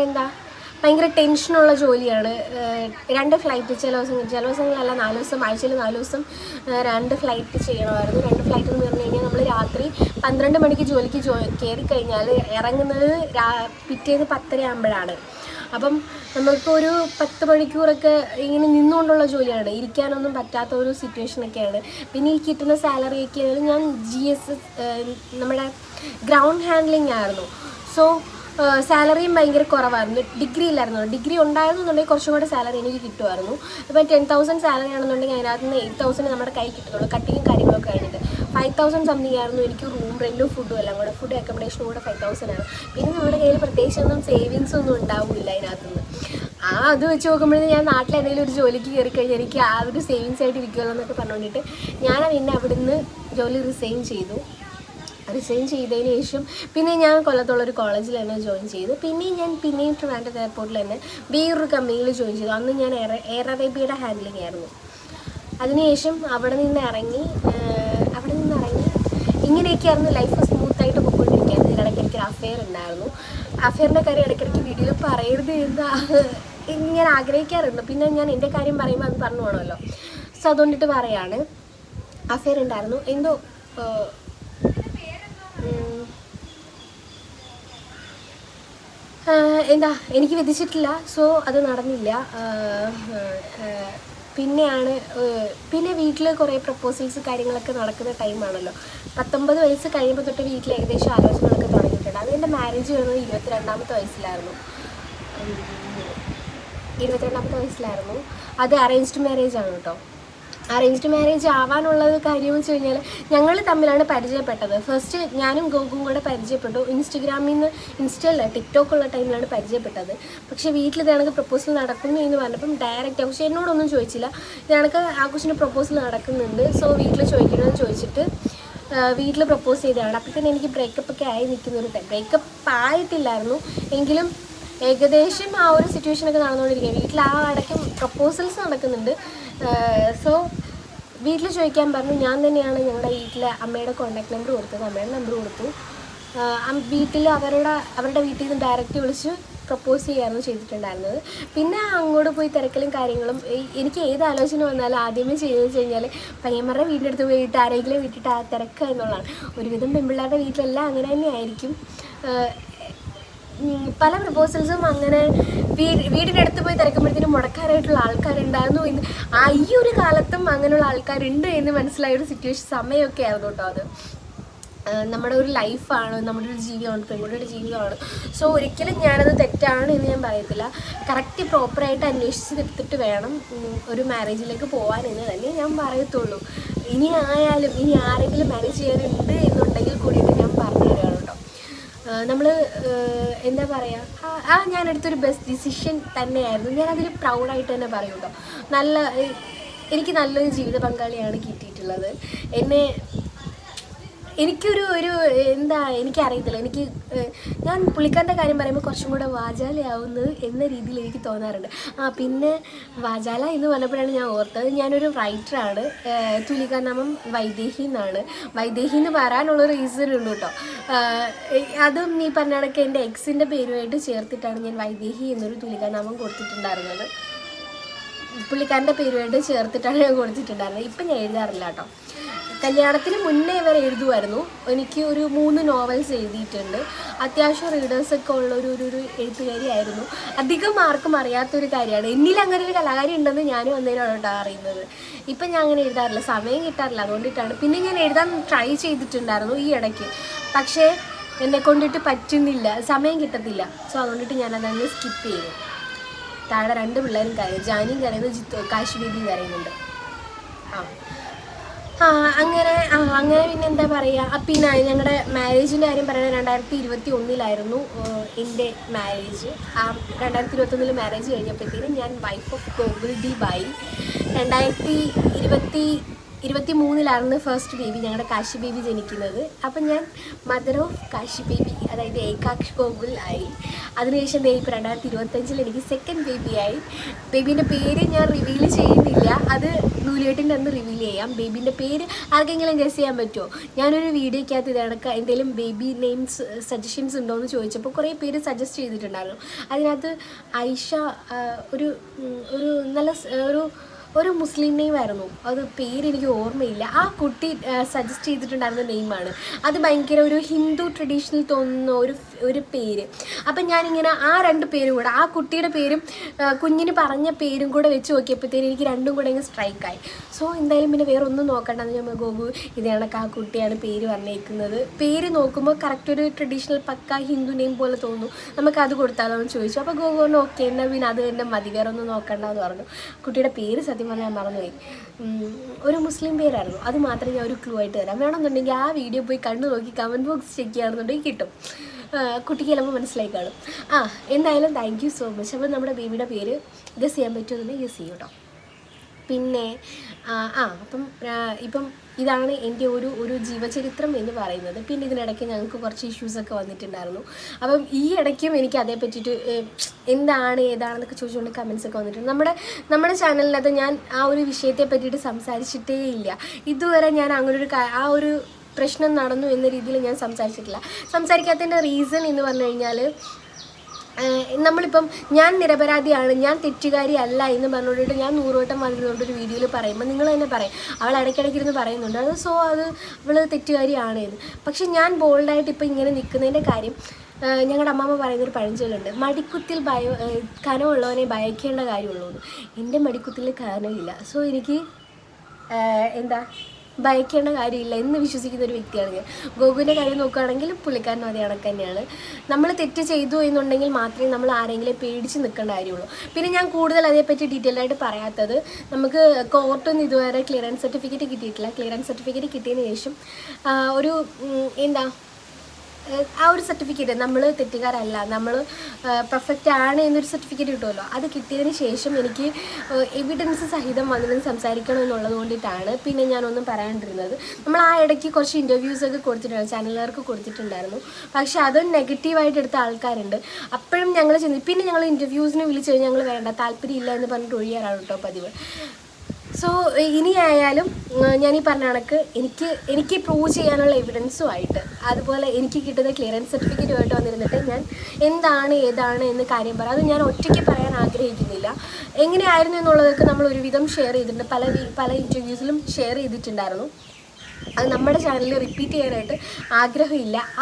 എന്താ ഭയങ്കര ടെൻഷനുള്ള ജോലിയാണ്. 2 ഫ്ലൈറ്റ് ചില ദിവസങ്ങളിലല്ല 4 ദിവസം, ആഴ്ചയിൽ 4 ദിവസം 2 ഫ്ലൈറ്റ് ചെയ്യണമായിരുന്നു. 2 ഫ്ലൈറ്റ് എന്ന് പറഞ്ഞു കഴിഞ്ഞാൽ നമ്മൾ രാത്രി 12 മണിക്ക് ജോലിക്ക് കയറി കഴിഞ്ഞാൽ ഇറങ്ങുന്നത് പിറ്റേന്ന് 10:30 ആകുമ്പോഴാണ്. അപ്പം നമുക്കൊരു 10 മണിക്കൂറൊക്കെ ഇങ്ങനെ നിന്നുകൊണ്ടുള്ള ജോലിയാണ്, ഇരിക്കാനൊന്നും പറ്റാത്ത ഒരു സിറ്റുവേഷനൊക്കെയാണ്. പിന്നെ ഈ കിട്ടുന്ന സാലറിയൊക്കെ ഞാൻ GSS നമ്മുടെ ഗ്രൗണ്ട് ഹാൻഡ്ലിംഗ് ആയിരുന്നു. സോ സാലറിയും ഭയങ്കര കുറവായിരുന്നു. ഡിഗ്രി ഇല്ലായിരുന്നു. ഡിഗ്രി ഉണ്ടായിരുന്നു എന്നുണ്ടെങ്കിൽ കുറച്ചും കൂടെ സാലറി എനിക്ക് കിട്ടുമായിരുന്നു. ഇപ്പം 10,000 സാലറി ആണെന്നുണ്ടെങ്കിൽ അതിനകത്ത് നിന്ന് 8,000 നമ്മുടെ കൈ കിട്ടുന്നുള്ളൂ. കട്ടിങ്ങും കാര്യങ്ങളൊക്കെ കഴിഞ്ഞിട്ട് 5,000 സംതിങ് ആയിരുന്നു എനിക്ക് റൂം റെൻറ്റും ഫുഡും എല്ലാം കൂടെ. ഫുഡ് അക്കോമഡേഷനും കൂടെ 5,000 ആണ്. പിന്നെ നമ്മുടെ കയ്യിൽ പ്രത്യേകിച്ചൊന്നും സേവിങ്സ് ഒന്നും ഉണ്ടാവില്ല അതിനകത്തുനിന്ന്. അത് വെച്ച് നോക്കുമ്പോഴേ ഞാൻ നാട്ടിൽ എന്തെങ്കിലും ഒരു ജോലിക്ക് കയറി കഴിഞ്ഞാൽ എനിക്ക് ആ ഒരു സേവിങ്സ് ആയിട്ട് ഇരിക്കുമല്ലോ എന്നൊക്കെ പറഞ്ഞുകൊണ്ടിട്ട് ഞാൻ പിന്നെ അവിടുന്ന് ജോലി റിസൈൻ ചെയ്തതിന് ശേഷം പിന്നെ ഞാൻ കൊല്ലത്തുള്ളൊരു കോളേജിൽ തന്നെ ജോയിൻ ചെയ്തു. പിന്നെയും ട്രിവാൻഡ്രം എയർപോർട്ടിൽ തന്നെ വേറൊരു കമ്പനിയിൽ ജോയിൻ ചെയ്തു. അന്ന് ഞാൻ എയർ അറേബ്യയുടെ ഹാൻഡ്ലിംഗ് ആയിരുന്നു. അതിനുശേഷം അവിടെ നിന്ന് ഇറങ്ങി ഇങ്ങനെയൊക്കെയായിരുന്നു ലൈഫ് സ്മൂത്തായിട്ട് പോയിക്കൊണ്ടിരിക്കുകയായിരുന്നു. ഇതിനിടയ്ക്ക് എനിക്കൊരു അഫെയർ ഉണ്ടായിരുന്നു. അഫെയറിൻ്റെ കാര്യം ഇടയ്ക്കിടയ്ക്ക് വീഡിയോയിൽ പറയരുത് എന്ന് ഇങ്ങനെ ആഗ്രഹിക്കാറുണ്ട്. പിന്നെ ഞാൻ എൻ്റെ കാര്യം പറയുമ്പോൾ അത് പറഞ്ഞു പോകണമല്ലോ. സോ അതുകൊണ്ടിട്ട് പറയാണ്, അഫെയർ ഉണ്ടായിരുന്നു. എന്തോ എന്താ എനിക്ക് വിധിച്ചിട്ടില്ല. സോ അത് നടന്നില്ല. പിന്നെ വീട്ടിൽ കുറേ പ്രപ്പോസൽസ് കാര്യങ്ങളൊക്കെ നടക്കുന്ന ടൈമാണല്ലോ. 19 വയസ്സ് കഴിയുമ്പോൾ തൊട്ട് വീട്ടിൽ ഏകദേശം ആലോചനകളൊക്കെ തുടങ്ങിയിട്ടുണ്ട്. അത് എൻ്റെ മാരേജ് വരുന്നത് 22ാമത്തെ വയസ്സിലായിരുന്നു. അത് അറേഞ്ച്ഡ് മാരേജ് ആണ് കേട്ടോ. അറേഞ്ച്ഡ് മാരേജ് ആവാനുള്ളത് കാര്യമെന്ന് വെച്ച് കഴിഞ്ഞാൽ ഞങ്ങൾ തമ്മിലാണ് പരിചയപ്പെട്ടത്. ഫസ്റ്റ് ഞാനും ഗോകും കൂടെ പരിചയപ്പെട്ടു. ഇൻസ്റ്റയല്ല ടിക്ടോക്കുള്ള ടൈമിലാണ് പരിചയപ്പെട്ടത്. പക്ഷേ വീട്ടിൽ ഇതേണക്ക് പ്രപ്പോസൽ നടക്കുന്നു എന്ന് പറഞ്ഞപ്പം ഡയറക്റ്റ് പക്ഷേ എന്നോടൊന്നും ചോദിച്ചില്ല. ഇതേണക്ക് ആഘോഷിന് പ്രപ്പോസൽ നടക്കുന്നുണ്ട്, സോ വീട്ടിൽ ചോദിക്കണമെന്ന് ചോദിച്ചിട്ട് വീട്ടിൽ പ്രപ്പോസ് ചെയ്തതാണ്. അപ്പോൾ തന്നെ എനിക്ക് ബ്രേക്കപ്പ് ഒക്കെ ആയി നിൽക്കുന്നൊരു ടൈം. ബ്രേക്കപ്പ് ആയിട്ടില്ലായിരുന്നു എങ്കിലും ഏകദേശം ആ ഒരു സിറ്റുവേഷനൊക്കെ നടന്നുകൊണ്ടിരിക്കുക. വീട്ടിൽ ആ ഇടയ്ക്കും പ്രപ്പോസൽസ് നടക്കുന്നുണ്ട്. സോ വീട്ടിൽ ചോദിക്കാൻ പറഞ്ഞു. ഞാൻ തന്നെയാണ് ഞങ്ങളുടെ വീട്ടിലെ അമ്മയുടെ കോൺടാക്ട് നമ്പർ കൊടുത്തത്. അമ്മയുടെ നമ്പർ കൊടുത്തു. വീട്ടിൽ അവരുടെ വീട്ടിൽ നിന്ന് ഡയറക്റ്റ് വിളിച്ച് പ്രപ്പോസ് ചെയ്യായിരുന്നു ചെയ്തിട്ടുണ്ടായിരുന്നത്. പിന്നെ അങ്ങോട്ട് പോയി തിരക്കലും കാര്യങ്ങളും. എനിക്ക് ഏത് ആലോചന വന്നാലും ആദ്യമേ ചെയ്തെന്ന് വെച്ച് കഴിഞ്ഞാൽ പയ്യന്മാരുടെ വീടിൻ്റെ അടുത്ത് പോയിട്ട് ആരെങ്കിലും വിട്ടിട്ട് ആ തിരക്കുക എന്നുള്ളതാണ്. ഒരുവിധം പെൺപിള്ളേരുടെ വീട്ടിലെല്ലാം അങ്ങനെ തന്നെ ആയിരിക്കും. പല പ്രപ്പോസൽസും അങ്ങനെ വീടിൻ്റെ അടുത്ത് പോയി തിരക്കുമ്പോഴത്തേനും മുടക്കാനായിട്ടുള്ള ആൾക്കാരുണ്ടായിരുന്നു. ഈ ഒരു കാലത്തും അങ്ങനെയുള്ള ആൾക്കാരുണ്ട് എന്ന് മനസ്സിലായൊരു സിറ്റുവേഷൻ സമയമൊക്കെ ആയിരുന്നു കേട്ടോ. അത് നമ്മുടെ ഒരു ലൈഫാണ്, നമ്മുടെ ഒരു ജീവിതമാണ്, പെൺകുട്ടിയുടെ ജീവിതമാണ്. സോ ഒരിക്കലും ഞാനത് തെറ്റാണ് എന്ന് ഞാൻ പറയത്തില്ല. കറക്റ്റ് പ്രോപ്പറായിട്ട് അന്വേഷിച്ചെടുത്തിട്ട് വേണം ഒരു മാരേജിലേക്ക് പോകാനെന്ന് തന്നെ ഞാൻ പറയത്തുള്ളൂ. ഇനി ആരെങ്കിലും മാരേജ് ചെയ്യാനുണ്ട് എന്നുണ്ടെങ്കിൽ കൂടിയിട്ട് ഞാൻ പറഞ്ഞു തരാണ് കേട്ടോ. നമ്മൾ എന്താ പറയുക, ഞാനെടുത്തൊരു ബെസ്റ്റ് ഡിസിഷൻ തന്നെയായിരുന്നു. ഞാനതിൽ പ്രൗഡായിട്ട് തന്നെ പറയും കേട്ടോ. എനിക്ക് നല്ലൊരു ജീവിത പങ്കാളിയാണ് കിട്ടിയിട്ടുള്ളത്. എനിക്കൊരു എനിക്കറിയത്തില്ല. ഞാൻ പുള്ളിക്കാരൻ്റെ കാര്യം പറയുമ്പോൾ കുറച്ചും കൂടെ വാചാലയാവുന്നത് എന്ന രീതിയിൽ എനിക്ക് തോന്നാറുണ്ട്. പിന്നെ വാചാല എന്ന് പറഞ്ഞപ്പോഴാണ് ഞാൻ ഓർത്തത്, ഞാനൊരു റൈറ്ററാണ്. തുലികാനാമം വൈദേഹി എന്നാണ്. വൈദേഹി എന്ന് പറയാനുള്ള റീസൺ ഉണ്ട് കേട്ടോ. അതും നീ പറഞ്ഞ കണക്ക് എൻ്റെ എക്സിൻ്റെ പേരുമായിട്ട് ചേർത്തിട്ടാണ് ഞാൻ വൈദേഹി എന്നൊരു തുലികാനാമം കൊടുത്തിട്ടുണ്ടായിരുന്നത്. പുള്ളിക്കാരൻ്റെ പേരുമായിട്ട് ചേർത്തിട്ടാണ് ഞാൻ കൊടുത്തിട്ടുണ്ടായിരുന്നത്. ഇപ്പം ഞാൻ എഴുതാറില്ല കേട്ടോ. കല്യാണത്തിന് മുന്നേ വരെ എഴുതുമായിരുന്നു. എനിക്ക് ഒരു 3 നോവൽസ് എഴുതിയിട്ടുണ്ട്. അത്യാവശ്യം റീഡേഴ്സൊക്കെ ഉള്ള ഒരു എഴുത്തുകാരിയായിരുന്നു. അധികം ആർക്കും അറിയാത്തൊരു കാര്യമാണ്. എന്നിൽ അങ്ങനെ ഒരു കലാകാരി ഉണ്ടെന്ന് ഞാനും അന്നേരമാണ് കേട്ടോ അറിയുന്നത്. ഇപ്പം ഞാൻ അങ്ങനെ എഴുതാറില്ല, സമയം കിട്ടാറില്ല, അതുകൊണ്ടിട്ടാണ്. പിന്നെ ഞാൻ എഴുതാൻ ട്രൈ ചെയ്തിട്ടുണ്ടായിരുന്നു ഈ ഇടയ്ക്ക്. പക്ഷേ എന്നെ കൊണ്ടിട്ട് പറ്റുന്നില്ല, സമയം കിട്ടത്തില്ല. സോ അതുകൊണ്ടിട്ട് ഞാനതങ്ങ് സ്കിപ്പ് ചെയ്തു. താഴെ 2 പിള്ളേരും കരയും. ജാനിയും കരയുന്നു, കാശി ബേബിയും കരയുന്നുണ്ട്. അങ്ങനെ പിന്നെ എന്താ പറയുക. പിന്നെ ഞങ്ങളുടെ മാരേജിൻ്റെ കാര്യം പറയുന്നത് 2021 എൻ്റെ മാരേജ്. 2021 മാരേജ് കഴിഞ്ഞപ്പോഴത്തേനും ഞാൻ wife of Gokul D by. 2023 first baby, ഞങ്ങളുടെ കാശി ബേബി ജനിക്കുന്നത്. അപ്പം ഞാൻ മദർ ഓഫ് കാശി ബേബി, അതായത് ഏകാക്ഷ് ഗോകുൽ ആയി. അതിനുശേഷം ഇപ്പോൾ 2025 എനിക്ക് സെക്കൻഡ് ബേബിയായി. ബേബീൻ്റെ പേര് ഞാൻ റിവീൽ ചെയ്യുന്നില്ല, അത് നൂലിയേട്ടിൻ്റെ അന്ന് റിവീൽ ചെയ്യാം. ബേബീൻ്റെ പേര് ആർക്കെങ്കിലും ഗസ് ചെയ്യാൻ പറ്റുമോ? ഞാനൊരു വീഡിയോയ്ക്കകത്ത് ഇതേണക്ക് എന്തെങ്കിലും ബേബി നെയിംസ് സജഷൻസ് ഉണ്ടോ എന്ന് ചോദിച്ചപ്പോൾ കുറേ പേര് സജസ്റ്റ് ചെയ്തിട്ടുണ്ടായിരുന്നു. അതിനകത്ത് ഐഷ ഒരു നല്ല ഒരു മുസ്ലിം നെയിമായിരുന്നു. അത് പേരെനിക്ക് ഓർമ്മയില്ല. ആ കുട്ടി സജസ്റ്റ് ചെയ്തിട്ടുണ്ടായിരുന്ന നെയിമാണ്. അത് ഭയങ്കര ഒരു ഹിന്ദു ട്രഡീഷണൽ തോന്നുന്ന ഒരു പേര്. അപ്പം ഞാനിങ്ങനെ ആ 2 പേരും കൂടെ, ആ കുട്ടിയുടെ പേരും കുഞ്ഞിന് പറഞ്ഞ പേരും കൂടെ വെച്ച് നോക്കിയപ്പോഴത്തേനും എനിക്ക് 2ഉം കൂടെ അങ്ങ് സ്ട്രൈക്കായി. സോ എന്തായാലും പിന്നെ വേറെ ഒന്നും നോക്കണ്ടെന്ന് ഞാൻ ഗോകു ഇതേണക്ക് ആ കുട്ടിയാണ് പേര് പറഞ്ഞേക്കുന്നത്. പേര് നോക്കുമ്പോൾ കറക്റ്റ് ഒരു ട്രഡീഷണൽ പക്ക ഹിന്ദു നെയിം പോലെ തോന്നുന്നു, നമുക്കത് കൊടുത്താലോ എന്ന് ചോദിച്ചു. അപ്പോൾ ഗോകു പറഞ്ഞു ഓക്കെ, എന്നാൽ പിന്നെ അത് തന്നെ മതി, വേറെ ഒന്നും നോക്കണ്ടെന്ന് പറഞ്ഞു. കുട്ടിയുടെ പേര് സത്യം പറഞ്ഞാൽ മറന്നുപോയി. ഒരു മുസ്ലിം പേരായിരുന്നു. അത് മാത്രമേ ഞാൻ ഒരു ക്ലൂ ആയിട്ട് തരാം. വേണമെന്നുണ്ടെങ്കിൽ ആ വീഡിയോ പോയി കണ്ടു നോക്കി കമൻറ്റ് ബോക്സ് ചെക്ക് ചെയ്യുകയാണെന്നുണ്ടെങ്കിൽ കിട്ടും. കുട്ടിക്ക് ചിലപ്പോൾ മനസ്സിലായി കാണും. എന്തായാലും താങ്ക് യു സോ മച്ച്. അപ്പോൾ നമ്മുടെ ബേബിയുടെ പേര് ഗസ് ചെയ്യാൻ പറ്റുമെന്നുണ്ടെങ്കിൽ ഗസ് ചെയ്യും കേട്ടോ. പിന്നെ അപ്പം ഇപ്പം ഇതാണ് എൻ്റെ ഒരു ജീവചരിത്രം എന്ന് പറയുന്നത്. പിന്നെ ഇതിനിടയ്ക്ക് ഞങ്ങൾക്ക് കുറച്ച് ഇഷ്യൂസൊക്കെ വന്നിട്ടുണ്ടായിരുന്നു. അപ്പം ഈ ഇടയ്ക്കും എനിക്ക് അതേ പറ്റിയിട്ട് എന്താണ് ഏതാണെന്നൊക്കെ ചോദിച്ചുകൊണ്ട് കമൻസൊക്കെ വന്നിട്ടുണ്ട്. നമ്മുടെ ചാനലിനകത്ത് ഞാൻ ആ ഒരു വിഷയത്തെ പറ്റിയിട്ട് സംസാരിച്ചിട്ടേ ഇല്ല. ഇതുവരെ ഞാൻ അങ്ങനെ ആ ഒരു പ്രശ്നം നടന്നു എന്ന രീതിയിൽ ഞാൻ സംസാരിച്ചിട്ടില്ല. സംസാരിക്കാത്തതിൻ്റെ റീസൺ എന്ന് പറഞ്ഞു കഴിഞ്ഞാൽ, നമ്മളിപ്പം ഞാൻ നിരപരാധിയാണ്, ഞാൻ തെറ്റുകാരി അല്ല എന്ന് പറഞ്ഞുകൊണ്ടിട്ട് ഞാൻ 100 വട്ടം വന്നിരുന്നുകൊണ്ടൊരു വീഡിയോയിൽ പറയുമ്പോൾ നിങ്ങൾ തന്നെ പറയും അവൾ ഇടയ്ക്കിടയ്ക്കിരുന്ന് പറയുന്നുണ്ട് അത് അവൾ തെറ്റുകാരിയാണ് എന്ന്. പക്ഷെ ഞാൻ ബോൾഡായിട്ട് ഇപ്പം ഇങ്ങനെ നിൽക്കുന്നതിൻ്റെ കാര്യം, ഞങ്ങളുടെ അമ്മമ്മ പറയുന്നൊരു പഴഞ്ചൊല്ലുണ്ട്, മടിക്കുത്തിൽ കനമുള്ളവനെ ഭയക്കേണ്ട കാര്യമുള്ളൂ. എൻ്റെ മടിക്കുത്തിൽ കനമില്ല. സോ എനിക്ക് ഭയക്കേണ്ട കാര്യമില്ല എന്ന് വിശ്വസിക്കുന്ന ഒരു വ്യക്തിയാണ് ഞാൻ. ഗോകുവിൻ്റെ കാര്യം നോക്കുകയാണെങ്കിൽ പുള്ളിക്കാരനും അതേ കണക്ക് തന്നെയാണ്. നമ്മൾ തെറ്റ് ചെയ്തു എന്നുണ്ടെങ്കിൽ മാത്രമേ നമ്മൾ ആരെങ്കിലും പേടിച്ച് നിൽക്കേണ്ട കാര്യമുള്ളൂ. പിന്നെ ഞാൻ കൂടുതൽ അതേപ്പറ്റി ഡീറ്റെയിൽ ആയിട്ട് പറയാത്തത്, നമുക്ക് കോർട്ടൊന്നും ഇതുവരെ ക്ലിയറൻസ് സർട്ടിഫിക്കറ്റ് കിട്ടിയിട്ടില്ല. ക്ലിയറൻസ് സർട്ടിഫിക്കറ്റ് കിട്ടിയതിന് ശേഷം ഒരു ആ ഒരു സർട്ടിഫിക്കറ്റ്, നമ്മൾ തെറ്റുകാരല്ല, നമ്മൾ പെർഫെക്റ്റ് ആണ് എന്നൊരു സർട്ടിഫിക്കറ്റ് കിട്ടുമല്ലോ, അത് കിട്ടിയതിന് ശേഷം എനിക്ക് എവിഡൻസ് സഹിതം വന്നിരുന്ന് സംസാരിക്കണം എന്നുള്ളത് കൊണ്ടിട്ടാണ് പിന്നെ ഞാനൊന്നും പറയാണ്ടിരുന്നത്. നമ്മൾ ആ ഇടയ്ക്ക് കുറച്ച് ഇൻ്റർവ്യൂസൊക്കെ കൊടുത്തിട്ടുണ്ടായിരുന്നു, ചാനലുകാർക്ക് കൊടുത്തിട്ടുണ്ടായിരുന്നു. പക്ഷേ അതും നെഗറ്റീവായിട്ട് എടുത്ത ആൾക്കാരുണ്ട്. അപ്പോഴും ഞങ്ങൾ പിന്നെ ഞങ്ങൾ ഇൻ്റർവ്യൂസിന് വിളിച്ച് കഴിഞ്ഞാൽ ഞങ്ങൾ വേണ്ട, താല്പര്യമില്ല എന്ന് പറഞ്ഞിട്ട് ഒഴിയാറാണ് കേട്ടോ പതിവ്. സോ ഇനിയായാലും ഞാനീ പറഞ്ഞ കണക്ക് എനിക്ക് പ്രൂവ് ചെയ്യാനുള്ള എവിഡൻസുമായിട്ട്, അതുപോലെ എനിക്ക് കിട്ടുന്ന ക്ലിയറൻസ് സർട്ടിഫിക്കറ്റുമായിട്ട് വന്നിരുന്നിട്ട് ഞാൻ എന്താണ് ഏതാണ് എന്ന് കാര്യം പറയാം. അത് ഞാൻ ഒറ്റയ്ക്ക് പറയാൻ ആഗ്രഹിക്കുന്നില്ല. എങ്ങനെയായിരുന്നു എന്നുള്ളതൊക്കെ നമ്മൾ ഒരുവിധം ഷെയർ ചെയ്തിട്ടുണ്ട്, പല ഇൻ്റർവ്യൂസിലും ഷെയർ ചെയ്തിട്ടുണ്ടായിരുന്നു. അത് നമ്മുടെ ചാനലിൽ റിപ്പീറ്റ് ചെയ്യാനായിട്ട്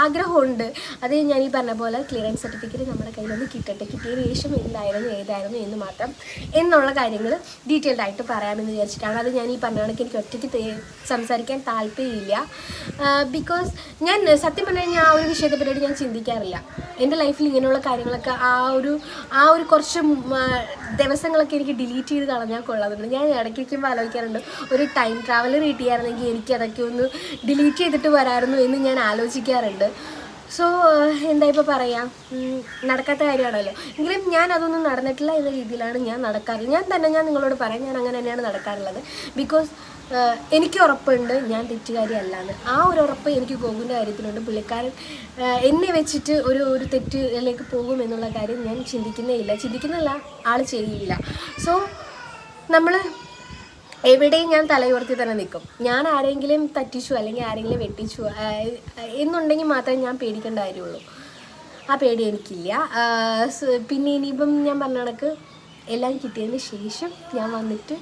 ആഗ്രഹമുണ്ട്. അത് ഞാൻ ഈ പറഞ്ഞ പോലെ ക്ലിയറൻസ് സർട്ടിഫിക്കറ്റ് നമ്മുടെ കയ്യിലൊന്ന് കിട്ടിയതിന് ശേഷം ഏതായിരുന്നു എന്ന് മാത്രം എന്നുള്ള കാര്യങ്ങൾ ഡീറ്റെയിൽഡ് ആയിട്ട് പറയാമെന്ന് വിചാരിച്ചിട്ടാണ്. അത് ഞാൻ ഈ പറഞ്ഞ കണക്ക് എനിക്ക് ഒറ്റയ്ക്ക് സംസാരിക്കാൻ താല്പര്യമില്ല. ബിക്കോസ് ഞാൻ സത്യം പറഞ്ഞു കഴിഞ്ഞാൽ ആ ഒരു വിഷയത്തെ പറ്റിയിട്ട് ഞാൻ ചിന്തിക്കാറില്ല. എൻ്റെ ലൈഫിൽ ഇങ്ങനെയുള്ള കാര്യങ്ങളൊക്കെ ആ ഒരു കുറച്ച് ദിവസങ്ങളൊക്കെ എനിക്ക് ഡിലീറ്റ് ചെയ്ത് കളഞ്ഞാൽ കൊള്ളാറുണ്ട്. ഞാൻ ഇടയ്ക്കൊക്കെ ആലോചിക്കാറുണ്ട്, ഒരു ടൈം ട്രാവലർ കിട്ടിയായിരുന്നെങ്കിൽ എനിക്കതൊക്കെ ഒന്ന് ഡിലീറ്റ് ചെയ്തിട്ട് വരാമായിരുന്നു എന്ന് ഞാൻ ആലോചിക്കാറുണ്ട്. സോ എന്താ ഇപ്പോൾ പറയാം, നടക്കാത്ത കാര്യമാണല്ലോ. എങ്കിലും ഞാൻ അതൊന്നും നടന്നിട്ടില്ല എന്ന രീതിയിലാണ് ഞാൻ നടക്കാറ്. ഞാൻ നിങ്ങളോട് പറയാം, ഞാൻ അങ്ങനെ തന്നെയാണ് നടക്കാറുള്ളത്. ബിക്കോസ് എനിക്ക് ഉറപ്പുണ്ട് ഞാൻ തെറ്റുകാരി അല്ലാന്ന്. ആ ഒരു ഉറപ്പ് എനിക്ക് ഗോകുവിൻ്റെ കാര്യത്തിലുണ്ട്. പുള്ളിക്കാരൻ എന്നെ വെച്ചിട്ട് ഒരു തെറ്റിലേക്ക് പോകും എന്നുള്ള കാര്യം ഞാൻ ചിന്തിക്കുന്നില്ല, ആൾ ചെയ്യില്ല. സോ നമ്മൾ എവിടെയും ഞാൻ തലയുയർത്തി തന്നെ നിൽക്കും. ഞാൻ ആരെങ്കിലും തട്ടിച്ചു അല്ലെങ്കിൽ ആരെങ്കിലും വെട്ടിച്ചു എന്നുണ്ടെങ്കിൽ മാത്രമേ ഞാൻ പേടിക്കേണ്ട കാര്യമുള്ളൂ. ആ പേടി എനിക്കില്ല. പിന്നെ ഇനിയിപ്പം ഞാൻ പറഞ്ഞ കണക്ക് എല്ലാം കിട്ടിയതിന് ശേഷം ഞാൻ വന്നിട്ട്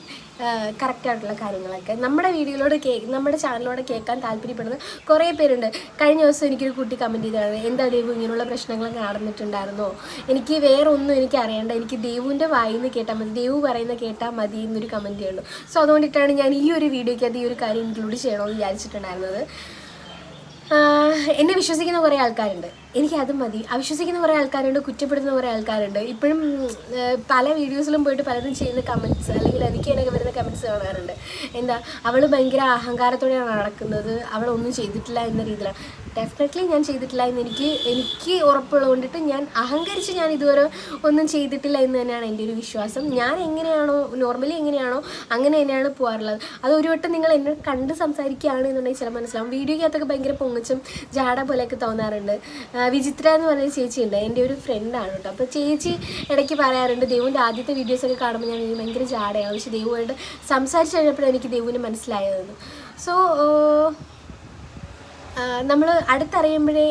കറക്റ്റായിട്ടുള്ള കാര്യങ്ങളൊക്കെ നമ്മുടെ ചാനലിലൂടെ കേൾക്കാൻ താല്പര്യപ്പെടുന്ന കുറേ പേരുണ്ട്. കഴിഞ്ഞ ദിവസം എനിക്കൊരു കുട്ടി കമൻറ്റ് ചെയ്തതാണ്, എന്താ ദേവു ഇങ്ങനെയുള്ള പ്രശ്നങ്ങളൊക്കെ നടന്നിട്ടുണ്ടായിരുന്നോ, എനിക്ക് വേറെ ഒന്നും എനിക്ക് അറിയേണ്ട, എനിക്ക് ദേവുവിൻ്റെ വായിന്ന് കേട്ടാൽ മതി, ദേവു പറയുന്ന കേട്ടാൽ മതി എന്നൊരു കമൻറ്റ് ചെയ്യുള്ളൂ. സോ അതുകൊണ്ടിട്ടാണ് ഞാൻ ഈ ഒരു വീഡിയോയ്ക്കകത്ത് ഈ ഒരു കാര്യം ഇൻക്ലൂഡ് ചെയ്യണമെന്ന് വിചാരിച്ചിട്ടുണ്ടായിരുന്നത്. എന്നെ വിശ്വസിക്കുന്ന കുറേ ആൾക്കാരുണ്ട്, എനിക്കതും മതി. അവിശ്വസിക്കുന്ന കുറേ ആൾക്കാരുണ്ട്, കുറ്റപ്പെടുത്തുന്ന കുറേ ആൾക്കാരുണ്ട്. ഇപ്പോഴും പല വീഡിയോസിലും പോയിട്ട് പലരും ചെയ്യുന്ന കമൻറ്റ്സ് അല്ലെങ്കിൽ എനിക്ക് എനിക്ക് വരുന്ന കമൻറ്റ്സ് കാണാറുണ്ട്. എന്താ അവൾ ഭയങ്കര അഹങ്കാരത്തോടെയാണ് നടക്കുന്നത്, അവളൊന്നും ചെയ്തിട്ടില്ല എന്ന രീതിയിലാണ്. ഡെഫിനറ്റ്ലി ഞാൻ ചെയ്തിട്ടില്ല എന്ന് എനിക്ക് ഉറപ്പുള്ളത് കൊണ്ടിട്ട് ഞാൻ അഹങ്കരിച്ച് ഞാൻ ഇതുവരെ ഒന്നും ചെയ്തിട്ടില്ല എന്ന് തന്നെയാണ് എൻ്റെ ഒരു വിശ്വാസം. ഞാൻ നോർമലി എങ്ങനെയാണോ അങ്ങനെ തന്നെയാണ് പോകാറുള്ളത്. അത് ഒരു വട്ടം നിങ്ങൾ എന്നെ കണ്ട് സംസാരിക്കുകയാണ് എന്നുണ്ടെങ്കിൽ ചില മനസ്സിലാവും. വീഡിയോയ്ക്കകത്തൊക്കെ ഭയങ്കര പൊങ്ങിച്ചും ജാട പോലെയൊക്കെ തോന്നാറുണ്ട്. വിചിത്ര എന്ന് പറഞ്ഞ ചേച്ചിയുണ്ട്, എൻ്റെ ഒരു ഫ്രണ്ടാണ് കേട്ടോ. അപ്പോൾ ചേച്ചി ഇടയ്ക്ക് പറയാറുണ്ട്, ദേവുവിൻ്റെ ആദ്യത്തെ വീഡിയോസൊക്കെ കാണുമ്പോൾ ഞാൻ ഭയങ്കര ജാടയാണ്, പക്ഷേ ദേവുമായിട്ട് സംസാരിച്ച് കഴിഞ്ഞപ്പോഴാണ് എനിക്ക് ദേവുവിനെ മനസ്സിലായതെന്ന്. സോ നമ്മൾ അടുത്തറിയുമ്പോഴേ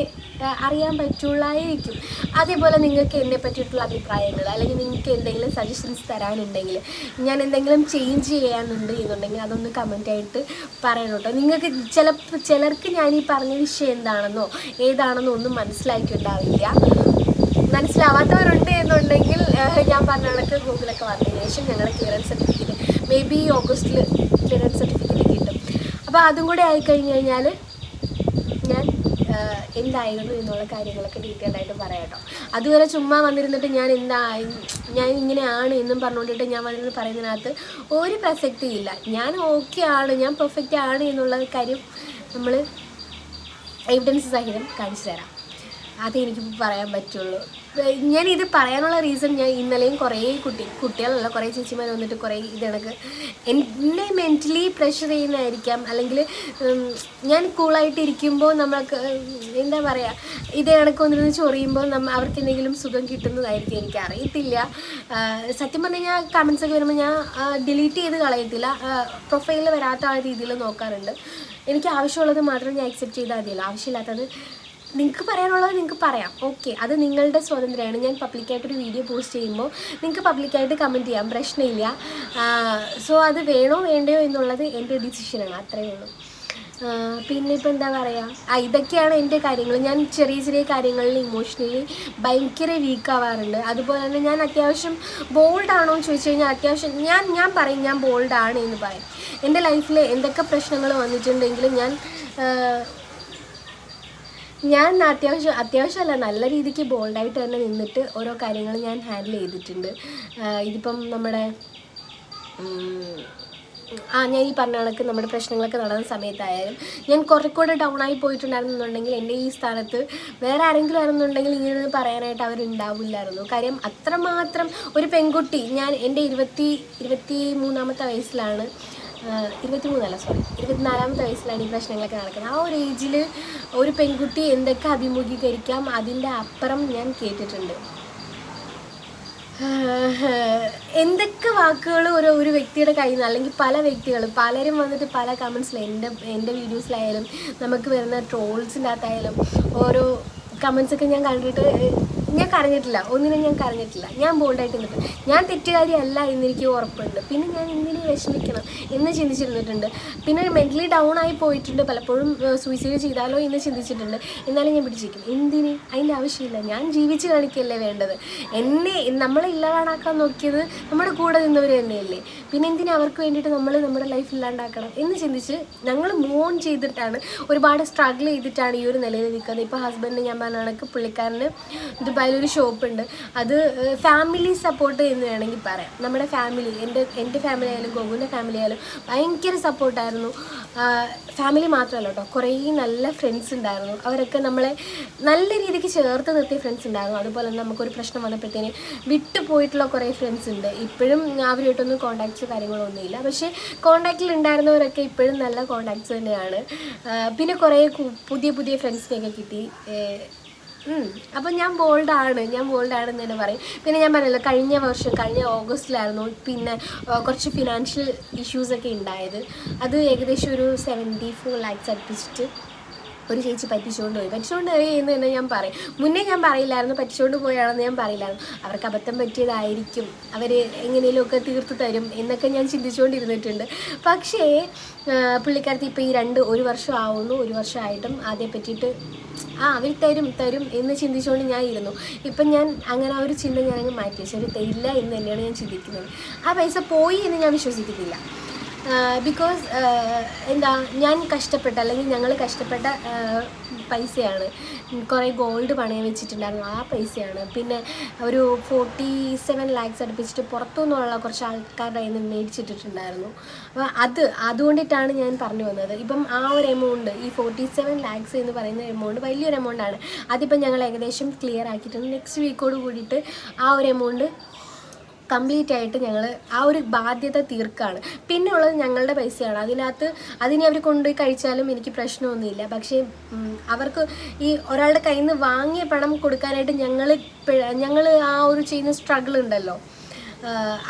അറിയാൻ പറ്റുള്ളായിരിക്കും. അതേപോലെ നിങ്ങൾക്ക് എന്നെ പറ്റിയിട്ടുള്ള അഭിപ്രായങ്ങൾ അല്ലെങ്കിൽ നിങ്ങൾക്ക് എന്തെങ്കിലും സജഷൻസ് തരാനുണ്ടെങ്കിൽ, ഞാൻ എന്തെങ്കിലും ചേഞ്ച് ചെയ്യാനുണ്ട് എന്നുണ്ടെങ്കിൽ അതൊന്ന് കമൻറ്റായിട്ട് പറയണം കേട്ടോ. നിങ്ങൾക്ക് ചിലർക്ക് ഞാൻ ഈ പറഞ്ഞ വിഷയം എന്താണെന്നോ ഏതാണെന്നോ ഒന്നും മനസ്സിലാക്കിയിട്ടുണ്ടാവില്ല. മനസ്സിലാവാത്തവരുണ്ട് എന്നുണ്ടെങ്കിൽ ഞാൻ പറഞ്ഞ കണക്ക് ഗൂഗിളൊക്കെ വന്നതിന് ശേഷം ഞങ്ങളുടെ ക്ലിയറൻസ് സർട്ടിഫിക്കറ്റ് മേ ബി ഓഗസ്റ്റിൽ ക്ലിയറൻസ് സർട്ടിഫിക്കറ്റ് കിട്ടും. അപ്പോൾ അതും കൂടെ ആയിക്കഴിഞ്ഞ് കഴിഞ്ഞാൽ ഞാൻ എന്തായിരുന്നു എന്നുള്ള കാര്യങ്ങളൊക്കെ ഡീറ്റെയിൽഡ് ആയിട്ട് പറയാം കേട്ടോ. അതുവരെ ചുമ്മാ വന്നിരുന്നിട്ട് ഞാൻ ഇങ്ങനെയാണ് എന്നും പറഞ്ഞുകൊണ്ടിട്ട് ഞാൻ വന്നിരുന്ന് പറയുന്നതിനകത്ത് ഒരു പ്രസക്തിയില്ല. ഞാൻ ഓക്കെ ആണ്, ഞാൻ പെർഫെക്റ്റ് ആണ് എന്നുള്ള കാര്യം നമ്മൾ എവിഡൻസ് സഹിതം കാണിച്ചു തരാം. അതേ എനിക്ക് പറയാൻ പറ്റുള്ളൂ. ഞാനിത് പറയാനുള്ള റീസൺ, ഞാൻ ഇന്നലെയും കുറേ കുട്ടികളുള്ള കുറേ ചേച്ചിമാർ വന്നിട്ട് കുറേ കണക്ക് എന്നെ മെൻ്റലി പ്രഷർ ചെയ്യുന്നതായിരിക്കാം, അല്ലെങ്കിൽ ഞാൻ കൂളായിട്ടിരിക്കുമ്പോൾ നമ്മൾക്ക് എന്താ പറയുക, ഇതേ കണക്ക് വന്നിരുന്ന് ചൊറിയുമ്പോൾ അവർക്ക് എന്തെങ്കിലും സുഖം കിട്ടുന്നതായിരിക്കും, എനിക്കറിയത്തില്ല. സത്യം പറഞ്ഞു കഴിഞ്ഞാൽ കമൻസൊക്കെ വരുമ്പോൾ ഞാൻ ഡിലീറ്റ് ചെയ്ത് കളയത്തില്ല, പ്രൊഫൈലിൽ വരാത്ത ആ രീതിയിൽ നോക്കാറുണ്ട്. എനിക്ക് ആവശ്യമുള്ളത് മാത്രം ഞാൻ അക്സെപ്റ്റ് ചെയ്താൽ മതിയല്ലോ, ആവശ്യമില്ലാത്തത് നിങ്ങൾക്ക് പറയാനുള്ളത് നിങ്ങൾക്ക് പറയാം, ഓക്കെ, അത് നിങ്ങളുടെ സ്വാതന്ത്ര്യമാണ്. ഞാൻ പബ്ലിക്കായിട്ടൊരു വീഡിയോ പോസ്റ്റ് ചെയ്യുമ്പോൾ നിങ്ങൾക്ക് പബ്ലിക്കായിട്ട് കമൻറ്റ് ചെയ്യാം, പ്രശ്നമില്ല. സോ അത് വേണോ വേണ്ടയോ എന്നുള്ളത് എൻ്റെ ഡിസിഷനാണ്, അത്രയേ ഉള്ളൂ. പിന്നെ ഇപ്പോൾ എന്താ പറയുക, ഇതൊക്കെയാണ് എൻ്റെ കാര്യങ്ങൾ. ഞാൻ ചെറിയ ചെറിയ കാര്യങ്ങളിൽ ഇമോഷണലി ഭയങ്കര വീക്കാവാറുണ്ട്. അതുപോലെ തന്നെ ഞാൻ അത്യാവശ്യം ബോൾഡാണോ എന്ന് ചോദിച്ചു കഴിഞ്ഞാൽ അത്യാവശ്യം ഞാൻ പറയും ഞാൻ ബോൾഡാണ് എന്ന് പറയും. എൻ്റെ ലൈഫിൽ എന്തൊക്കെ പ്രശ്നങ്ങൾ വന്നിട്ടുണ്ടെങ്കിലും ഞാൻ അത്യാവശ്യമല്ല, നല്ല രീതിക്ക് ബോൾഡായിട്ട് തന്നെ നിന്നിട്ട് ഓരോ കാര്യങ്ങൾ ഞാൻ ഹാൻഡിൽ ചെയ്തിട്ടുണ്ട്. ഇതിപ്പം നമ്മുടെ ഞാൻ ഈ പറഞ്ഞ കണക്ക് നമ്മുടെ പ്രശ്നങ്ങളൊക്കെ നടന്ന സമയത്തായാലും ഞാൻ കുറേ കൂടെ ഡൗൺ ആയി പോയിട്ടുണ്ടായിരുന്നുണ്ടെങ്കിൽ എൻ്റെ ഈ സ്ഥാനത്ത് വേറെ ആരെങ്കിലും ആയിരുന്നുണ്ടെങ്കിൽ ഇങ്ങനെ പറയാനായിട്ട് അവരുണ്ടാവില്ലായിരുന്നു. കാര്യം അത്രമാത്രം ഒരു പെൺകുട്ടി, ഞാൻ എൻ്റെ 23-ാമത്തെ വയസ്സിലാണ്, 24-ാമത്തെ വയസ്സിലാണ് ഈ പ്രശ്നങ്ങളൊക്കെ നടക്കുന്നത്. ആ ഒരു ഏജിൽ ഒരു പെൺകുട്ടി എന്തൊക്കെ അഭിമുഖീകരിക്കാം അതിൻ്റെ അപ്പുറം ഞാൻ കേട്ടിട്ടുണ്ട്. എന്തൊക്കെ വാക്കുകൾ ഒരു വ്യക്തിയുടെ കയ്യിൽ നിന്ന്, അല്ലെങ്കിൽ പലരും വന്നിട്ട് പല കമൻസിലും എൻ്റെ വീഡിയോസിലായാലും നമുക്ക് വരുന്ന ട്രോൾസിൻ്റെ അകത്തായാലും ഓരോ കമൻസൊക്കെ ഞാൻ കണ്ടിട്ട് ഞാൻ കരഞ്ഞിട്ടില്ല, ഒന്നിനും ഞാൻ കരഞ്ഞിട്ടില്ല. ഞാൻ ബോൾഡായിട്ട് നിന്നിട്ട് ഞാൻ തെറ്റുകാരിയല്ല എന്നെനിക്ക് ഉറപ്പുണ്ട്. പിന്നെ ഞാൻ എന്തിനു വിഷമിക്കണം എന്ന് ചിന്തിച്ചിരുന്നിട്ടുണ്ട്. പിന്നെ മെൻ്റലി ഡൗൺ ആയി പോയിട്ടുണ്ട്, പലപ്പോഴും സൂയിസൈഡ് ചെയ്താലോ എന്ന് ചിന്തിച്ചിട്ടുണ്ട്. എന്നാലും ഞാൻ പിടിച്ചിരിക്കും, എന്തിന്, അതിൻ്റെ ആവശ്യമില്ല, ഞാൻ ജീവിച്ച് കാണിക്കല്ലേ വേണ്ടത്. നമ്മളെ ഇല്ലാതാക്കാൻ നോക്കിയത് നമ്മുടെ കൂടെ നിന്നവർ തന്നെയല്ലേ, പിന്നെ എന്തിനാ അവർക്ക് വേണ്ടിയിട്ട് നമ്മുടെ ലൈഫ് ഇല്ലാണ്ടാക്കണം എന്ന് ചിന്തിച്ച് ഞങ്ങൾ മൂവ് ഓൺ ചെയ്തിട്ടാണ്, ഒരുപാട് സ്ട്രഗിൾ ചെയ്തിട്ടാണ് ഈ ഒരു നിലയിൽ നിൽക്കുന്നത്. ഇപ്പോൾ ഹസ്ബൻഡ് ഞാൻ പറഞ്ഞ കണക്ക് പുള്ളിക്കാരന് ദുബായിലൊരു ഷോപ്പുണ്ട്. അത് ഫാമിലി സപ്പോർട്ട് എന്ന് വേണമെങ്കിൽ പറയാം. നമ്മുടെ ഫാമിലി, എൻ്റെ ഫാമിലി ആയാലും ഗോകുലിൻ്റെ ഫാമിലി ആയാലും ഭയങ്കര സപ്പോർട്ടായിരുന്നു. ഫാമിലി മാത്രമല്ല കേട്ടോ, കുറേ നല്ല ഫ്രണ്ട്സ് ഉണ്ടായിരുന്നു. അവരൊക്കെ നമ്മളെ നല്ല രീതിക്ക് ചേർത്ത് നിർത്തിയ ഫ്രണ്ട്സ് ഉണ്ടായിരുന്നു. അതുപോലെ തന്നെ നമുക്കൊരു പ്രശ്നം വന്നപ്പോഴത്തേന് വിട്ടുപോയിട്ടുള്ള കുറേ ഫ്രണ്ട്സ് ഉണ്ട്. ഇപ്പോഴും അവരുമായിട്ടൊന്നും കോൺടാക്ട്സ് കാര്യങ്ങളൊന്നുമില്ല, പക്ഷേ കോൺടാക്റ്റിൽ ഉണ്ടായിരുന്നവരൊക്കെ ഇപ്പോഴും നല്ല കോൺടാക്ട്സ് തന്നെയാണ്. പിന്നെ കുറേ പുതിയ ഫ്രണ്ട്സിനെയൊക്കെ കിട്ടി. അപ്പം ഞാൻ ബോൾഡാണെന്ന് തന്നെ പറയും. പിന്നെ ഞാൻ പറഞ്ഞല്ലോ, കഴിഞ്ഞ ഓഗസ്റ്റിലായിരുന്നു പിന്നെ കുറച്ച് ഫിനാൻഷ്യൽ ഇഷ്യൂസൊക്കെ ഉണ്ടായത്. അത് ഏകദേശം ഒരു 74 lakhs അടുപ്പിച്ചിട്ട് ഒരു ചേച്ചി പറ്റിച്ചുകൊണ്ട് പോയി എന്ന് തന്നെ ഞാൻ പറയും. മുന്നേ ഞാൻ പറയില്ലായിരുന്നു, പറ്റിച്ചുകൊണ്ട് പോയാണെന്ന് ഞാൻ പറയില്ലായിരുന്നു. അവർക്ക് അബദ്ധം പറ്റിയതായിരിക്കും, അവർ എങ്ങനെയെങ്കിലുമൊക്കെ തീർത്തു തരും എന്നൊക്കെ ഞാൻ ചിന്തിച്ചുകൊണ്ടിരുന്നിട്ടുണ്ട്. പക്ഷേ പുള്ളിക്കാരത്തി ഇപ്പോൾ ഒരു വർഷം ആവുന്നു, ഒരു വർഷമായിട്ടും അതേ പറ്റിയിട്ട് അവർ തരും എന്ന് ചിന്തിച്ചുകൊണ്ട് ഞാൻ ഇരുന്നു. ഇപ്പം ഞാൻ അങ്ങനെ ആ ഒരു ചിന്ത ഞാനങ്ങ് മാറ്റി വെച്ചു, അവർ തരില്ല എന്ന് തന്നെയാണ് ഞാൻ ചിന്തിക്കുന്നത്. ആ പൈസ പോയി എന്ന് ഞാൻ വിശ്വസിക്കുന്നില്ല. ബിക്കോസ് ഞാൻ കഷ്ടപ്പെട്ട, അല്ലെങ്കിൽ ഞങ്ങൾ കഷ്ടപ്പെട്ട പൈസയാണ്. കുറേ ഗോൾഡ് പണയം വെച്ചിട്ടുണ്ടായിരുന്നു, ആ പൈസയാണ്. പിന്നെ ഒരു 47 lakhs അടുപ്പിച്ചിട്ട് പുറത്തുനിന്നുള്ള കുറച്ച് ആൾക്കാരുടെ കയ്യിൽ നിന്ന് മേടിച്ചിട്ടിട്ടുണ്ടായിരുന്നു. അപ്പോൾ അതുകൊണ്ടിട്ടാണ് ഞാൻ പറഞ്ഞു വന്നത്. ഇപ്പം ആ ഒരു എമൗണ്ട്, ഈ 47 lakhs എന്ന് പറയുന്ന എമൗണ്ട് വലിയൊരു എമൗണ്ടാണ്. അതിപ്പം ഞങ്ങൾ ഏകദേശം ക്ലിയർ ആക്കിയിട്ടുണ്ട്. നെക്സ്റ്റ് വീക്കോട് കൂടിയിട്ട് ആ ഒരു എമൗണ്ട് കംപ്ലീറ്റ് ആയിട്ട് ഞങ്ങൾ ആ ഒരു ബാധ്യത തീർക്കുകയാണ്. പിന്നെ ഉള്ളത് ഞങ്ങളുടെ പൈസയാണ്. അതിനെ അവർ കൊണ്ടുപോയി കഴിച്ചാലും എനിക്ക് പ്രശ്നമൊന്നുമില്ല. പക്ഷേ അവർക്ക് ഈ ഒരാളുടെ കയ്യിൽ നിന്ന് വാങ്ങിയ പണം കൊടുക്കാനായിട്ട് ഞങ്ങൾ ആ ഒരു ചെയ്യുന്ന സ്ട്രഗിൾ ഉണ്ടല്ലോ,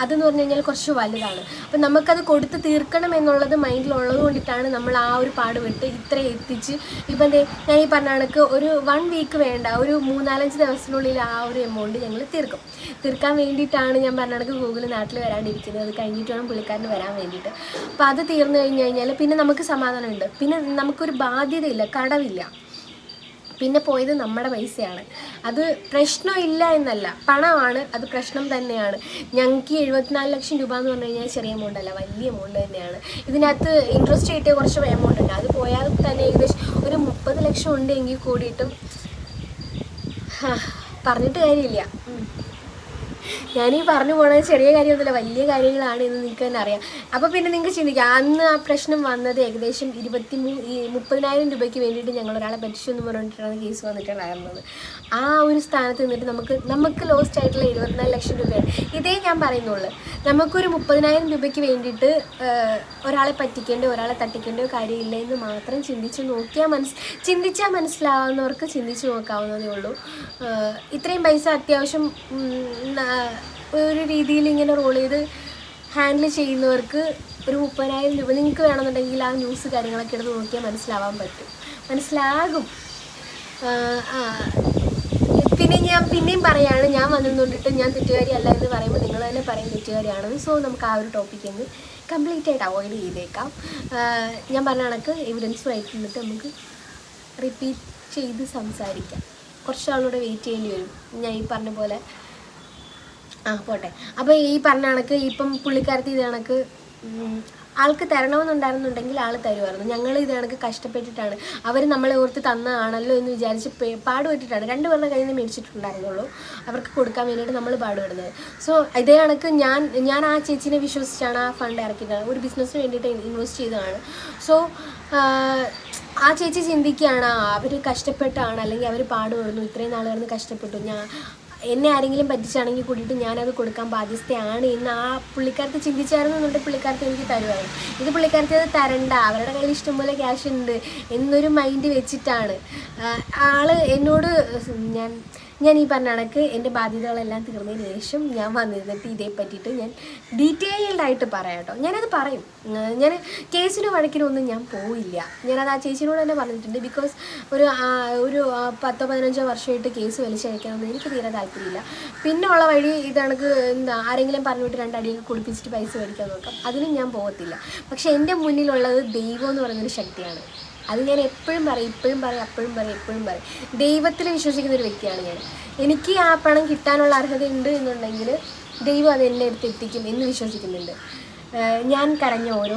അതെന്ന് പറഞ്ഞു കഴിഞ്ഞാൽ കുറച്ച് വലുതാണ്. അപ്പം നമുക്കത് കൊടുത്ത് തീർക്കണം എന്നുള്ളത് മൈൻഡിലുള്ളത് കൊണ്ടിട്ടാണ് നമ്മൾ ആ ഒരു പാടുപെട്ട് ഇത്ര എത്തിച്ച് ഇപ്പം ഞാൻ ഈ പറഞ്ഞ കണക്ക് ഒരു 1 week വേണ്ട, ഒരു 3-4 ദിവസത്തിനുള്ളിൽ ആ ഒരു എമൗണ്ട് ഞങ്ങൾ തീർക്കാൻ വേണ്ടിയിട്ടാണ് ഞാൻ പറഞ്ഞ കണക്ക് ഗൂഗിൾ നാട്ടിൽ വരാണ്ടിരിക്കുന്നത്. അത് കഴിഞ്ഞിട്ട് വേണം പുള്ളിക്കാരന് വരാൻ വേണ്ടിയിട്ട്. അപ്പോൾ അത് തീർന്നു കഴിഞ്ഞാൽ പിന്നെ നമുക്ക് സമാധാനമുണ്ട്. പിന്നെ നമുക്കൊരു ബാധ്യതയില്ല, കടവില്ല. പിന്നെ പോയത് നമ്മുടെ പൈസയാണ്. അത് പ്രശ്നമില്ല എന്നല്ല, പണമാണ്, അത് പ്രശ്നം തന്നെയാണ്. ഞങ്ങൾക്ക് 74 ലക്ഷം രൂപ എന്ന് പറഞ്ഞു കഴിഞ്ഞാൽ ചെറിയ എമൗണ്ട് അല്ല, വലിയ എമൗണ്ട് തന്നെയാണ്. ഇതിനകത്ത് ഇൻട്രസ്റ്റ് കിട്ടിയ കുറച്ച് എമൗണ്ട് ഉണ്ട്. അത് പോയാൽ തന്നെ ഏകദേശം ഒരു 30 ലക്ഷം ഉണ്ടെങ്കിൽ കൂടിയിട്ടും പറഞ്ഞിട്ട് കാര്യമില്ല. ഞാനീ പറഞ്ഞു പോകുന്നത് ചെറിയ കാര്യമൊന്നുമില്ല, വലിയ കാര്യങ്ങളാണ് എന്ന് നിങ്ങൾക്ക് തന്നെ അറിയാം. അപ്പോൾ പിന്നെ നിങ്ങൾക്ക് ചിന്തിക്കാം, അന്ന് ആ പ്രശ്നം വന്നത് ഏകദേശം 30,000 രൂപയ്ക്ക് വേണ്ടിയിട്ട് ഞങ്ങൾ ഒരാളെ പറ്റിച്ചു എന്ന് പറഞ്ഞിട്ടാണ് കേസ് വന്നിട്ടുണ്ടായിരുന്നത്. ആ ഒരു സ്ഥാനത്ത് നിന്നിട്ട് നമുക്ക് ലോസ്റ്റ് ആയിട്ടുള്ള 24 ലക്ഷം രൂപയാണ്. ഇതേ ഞാൻ പറയുന്നുള്ളൂ, നമുക്കൊരു 30,000 രൂപയ്ക്ക് വേണ്ടിയിട്ട് ഒരാളെ പറ്റിക്കേണ്ടോ ഒരാളെ തട്ടിക്കേണ്ടോ കാര്യമില്ല എന്ന് മാത്രം ചിന്തിച്ചാൽ മനസ്സിലാവുന്നവർക്ക് ചിന്തിച്ച് നോക്കാവുന്നതേ ഉള്ളൂ. ഇത്രയും പൈസ അത്യാവശ്യം ഒരു രീതിയിൽ ഇങ്ങനെ റോൾ ചെയ്ത് ഹാൻഡിൽ ചെയ്യുന്നവർക്ക് ഒരു 30,000 രൂപ നിങ്ങൾക്ക് വേണമെന്നുണ്ടെങ്കിൽ ആ ന്യൂസ് കാര്യങ്ങളൊക്കെ എടുത്ത് നോക്കിയാൽ മനസ്സിലാകും. പിന്നെ ഞാൻ പിന്നെയും പറയുകയാണ്, ഞാൻ വന്നുകൊണ്ടിട്ട് ഞാൻ തെറ്റുകാരിയല്ല എന്ന് പറയുമ്പോൾ നിങ്ങൾ തന്നെ പറയും തെറ്റുകാരിയാണെന്ന്. സോ നമുക്ക് ആ ഒരു ടോപ്പിക്ക് ഒന്ന് കംപ്ലീറ്റ് ആയിട്ട് അവോയ്ഡ് ചെയ്തേക്കാം. ഞാൻ പറഞ്ഞ കണക്ക് എവിഡൻസുമായിട്ട് നിന്നിട്ട് നമുക്ക് റിപ്പീറ്റ് ചെയ്ത് സംസാരിക്കാം. കുറച്ചാളൂടെ വെയിറ്റ് ചെയ്യേണ്ടി വരും. ഞാൻ ഈ പറഞ്ഞ പോലെ പോട്ടെ. അപ്പോൾ ഈ പറഞ്ഞ കണക്ക് ഇപ്പം പുള്ളിക്കാരത്തി ഇത് കണക്ക് ആൾക്ക് തരണമെന്നുണ്ടായിരുന്നുണ്ടെങ്കിൽ ആൾ തരുമായിരുന്നു. ഞങ്ങൾ ഇത് കണക്ക് കഷ്ടപ്പെട്ടിട്ടാണ്, അവർ നമ്മളെ ഓർത്ത് തന്നതാണല്ലോ എന്ന് വിചാരിച്ച് പാടുപെട്ടിട്ടാണ് 2 പേരുടെ കയ്യിൽ നിന്ന് മേടിച്ചിട്ടുണ്ടായിരുന്നുള്ളൂ അവർക്ക് കൊടുക്കാൻ വേണ്ടിയിട്ട് നമ്മൾ പാടുപെടുന്നത്. സോ ഇതേ കണക്ക് ഞാൻ ആ ചേച്ചീനെ വിശ്വസിച്ചാണ് ആ ഫണ്ട് ഇറക്കിയത്, ഒരു ബിസിനസ്സിന് വേണ്ടിയിട്ട് ഇൻവെസ്റ്റ് ചെയ്തതാണ്. സോ ആ ചേച്ചി ചിന്തിക്കുകയാണ് അവർ കഷ്ടപ്പെട്ടാണ്, അല്ലെങ്കിൽ അവർ പാടുപെടുന്നു, ഇത്രയും നാൾ കിടന്ന് കഷ്ടപ്പെട്ടു, എന്നെ ആരെങ്കിലും പറ്റിച്ചാണെങ്കിൽ കൂടിയിട്ട് ഞാനത് കൊടുക്കാൻ ബാധ്യസ്ഥയാണ് എന്ന് ആ പുള്ളിക്കാരത്ത് ചിന്തിച്ചായിരുന്നു എന്നുണ്ടെങ്കിൽ പുള്ളിക്കാരത്ത് എനിക്ക് തരുമായിരുന്നു. ഇത് പുള്ളിക്കാരത്ത് അത് തരണ്ട, അവരുടെ കയ്യിൽ ഇഷ്ടംപോലെ ക്യാഷ് ഉണ്ട് എന്നൊരു മൈൻഡ് വെച്ചിട്ടാണ് ആള് എന്നോട് ഞാൻ ഈ പറഞ്ഞ കണക്ക് എൻ്റെ ബാധ്യതകളെല്ലാം തീർന്നതിന് ശേഷം ഞാൻ വന്നിരുന്നിട്ട് ഇതേ പറ്റിയിട്ട് ഞാൻ ഡീറ്റെയിൽഡായിട്ട് പറയാം കേട്ടോ. ഞാനത് പറയും. ഞാൻ കേസിനോ വഴക്കിനോ ഒന്നും ഞാൻ പോയില്ല. ഞാനത് ആ ചേച്ചിനോട് തന്നെ പറഞ്ഞിട്ടുണ്ട്. ബിക്കോസ് ഒരു 10-15 വർഷമായിട്ട് കേസ് വലിച്ചയക്കാനൊന്നും എനിക്ക് തീരെ താല്പര്യമില്ല. പിന്നെ ഉള്ള വഴി ഇത് കണക്ക് ആരെങ്കിലും പറഞ്ഞിട്ട് 2 അടിയൊക്കെ കുടിപ്പിച്ചിട്ട് പൈസ മേടിക്കാൻ നോക്കാം, അതിനും ഞാൻ പോകത്തില്ല. പക്ഷെ എൻ്റെ മുന്നിലുള്ളത് ദൈവം എന്ന് പറയുന്നൊരു ശക്തിയാണ്. അത് ഞാൻ എപ്പോഴും പറയും. ദൈവത്തിൽ വിശ്വസിക്കുന്ന ഒരു വ്യക്തിയാണ് ഞാൻ. എനിക്ക് ആ പണം കിട്ടാനുള്ള അർഹതയുണ്ട് എന്നുണ്ടെങ്കിൽ ദൈവം അത് എൻ്റെ അടുത്ത് എത്തിക്കും എന്ന് വിശ്വസിക്കുന്നുണ്ട്. ഞാൻ കരഞ്ഞ ഓരോ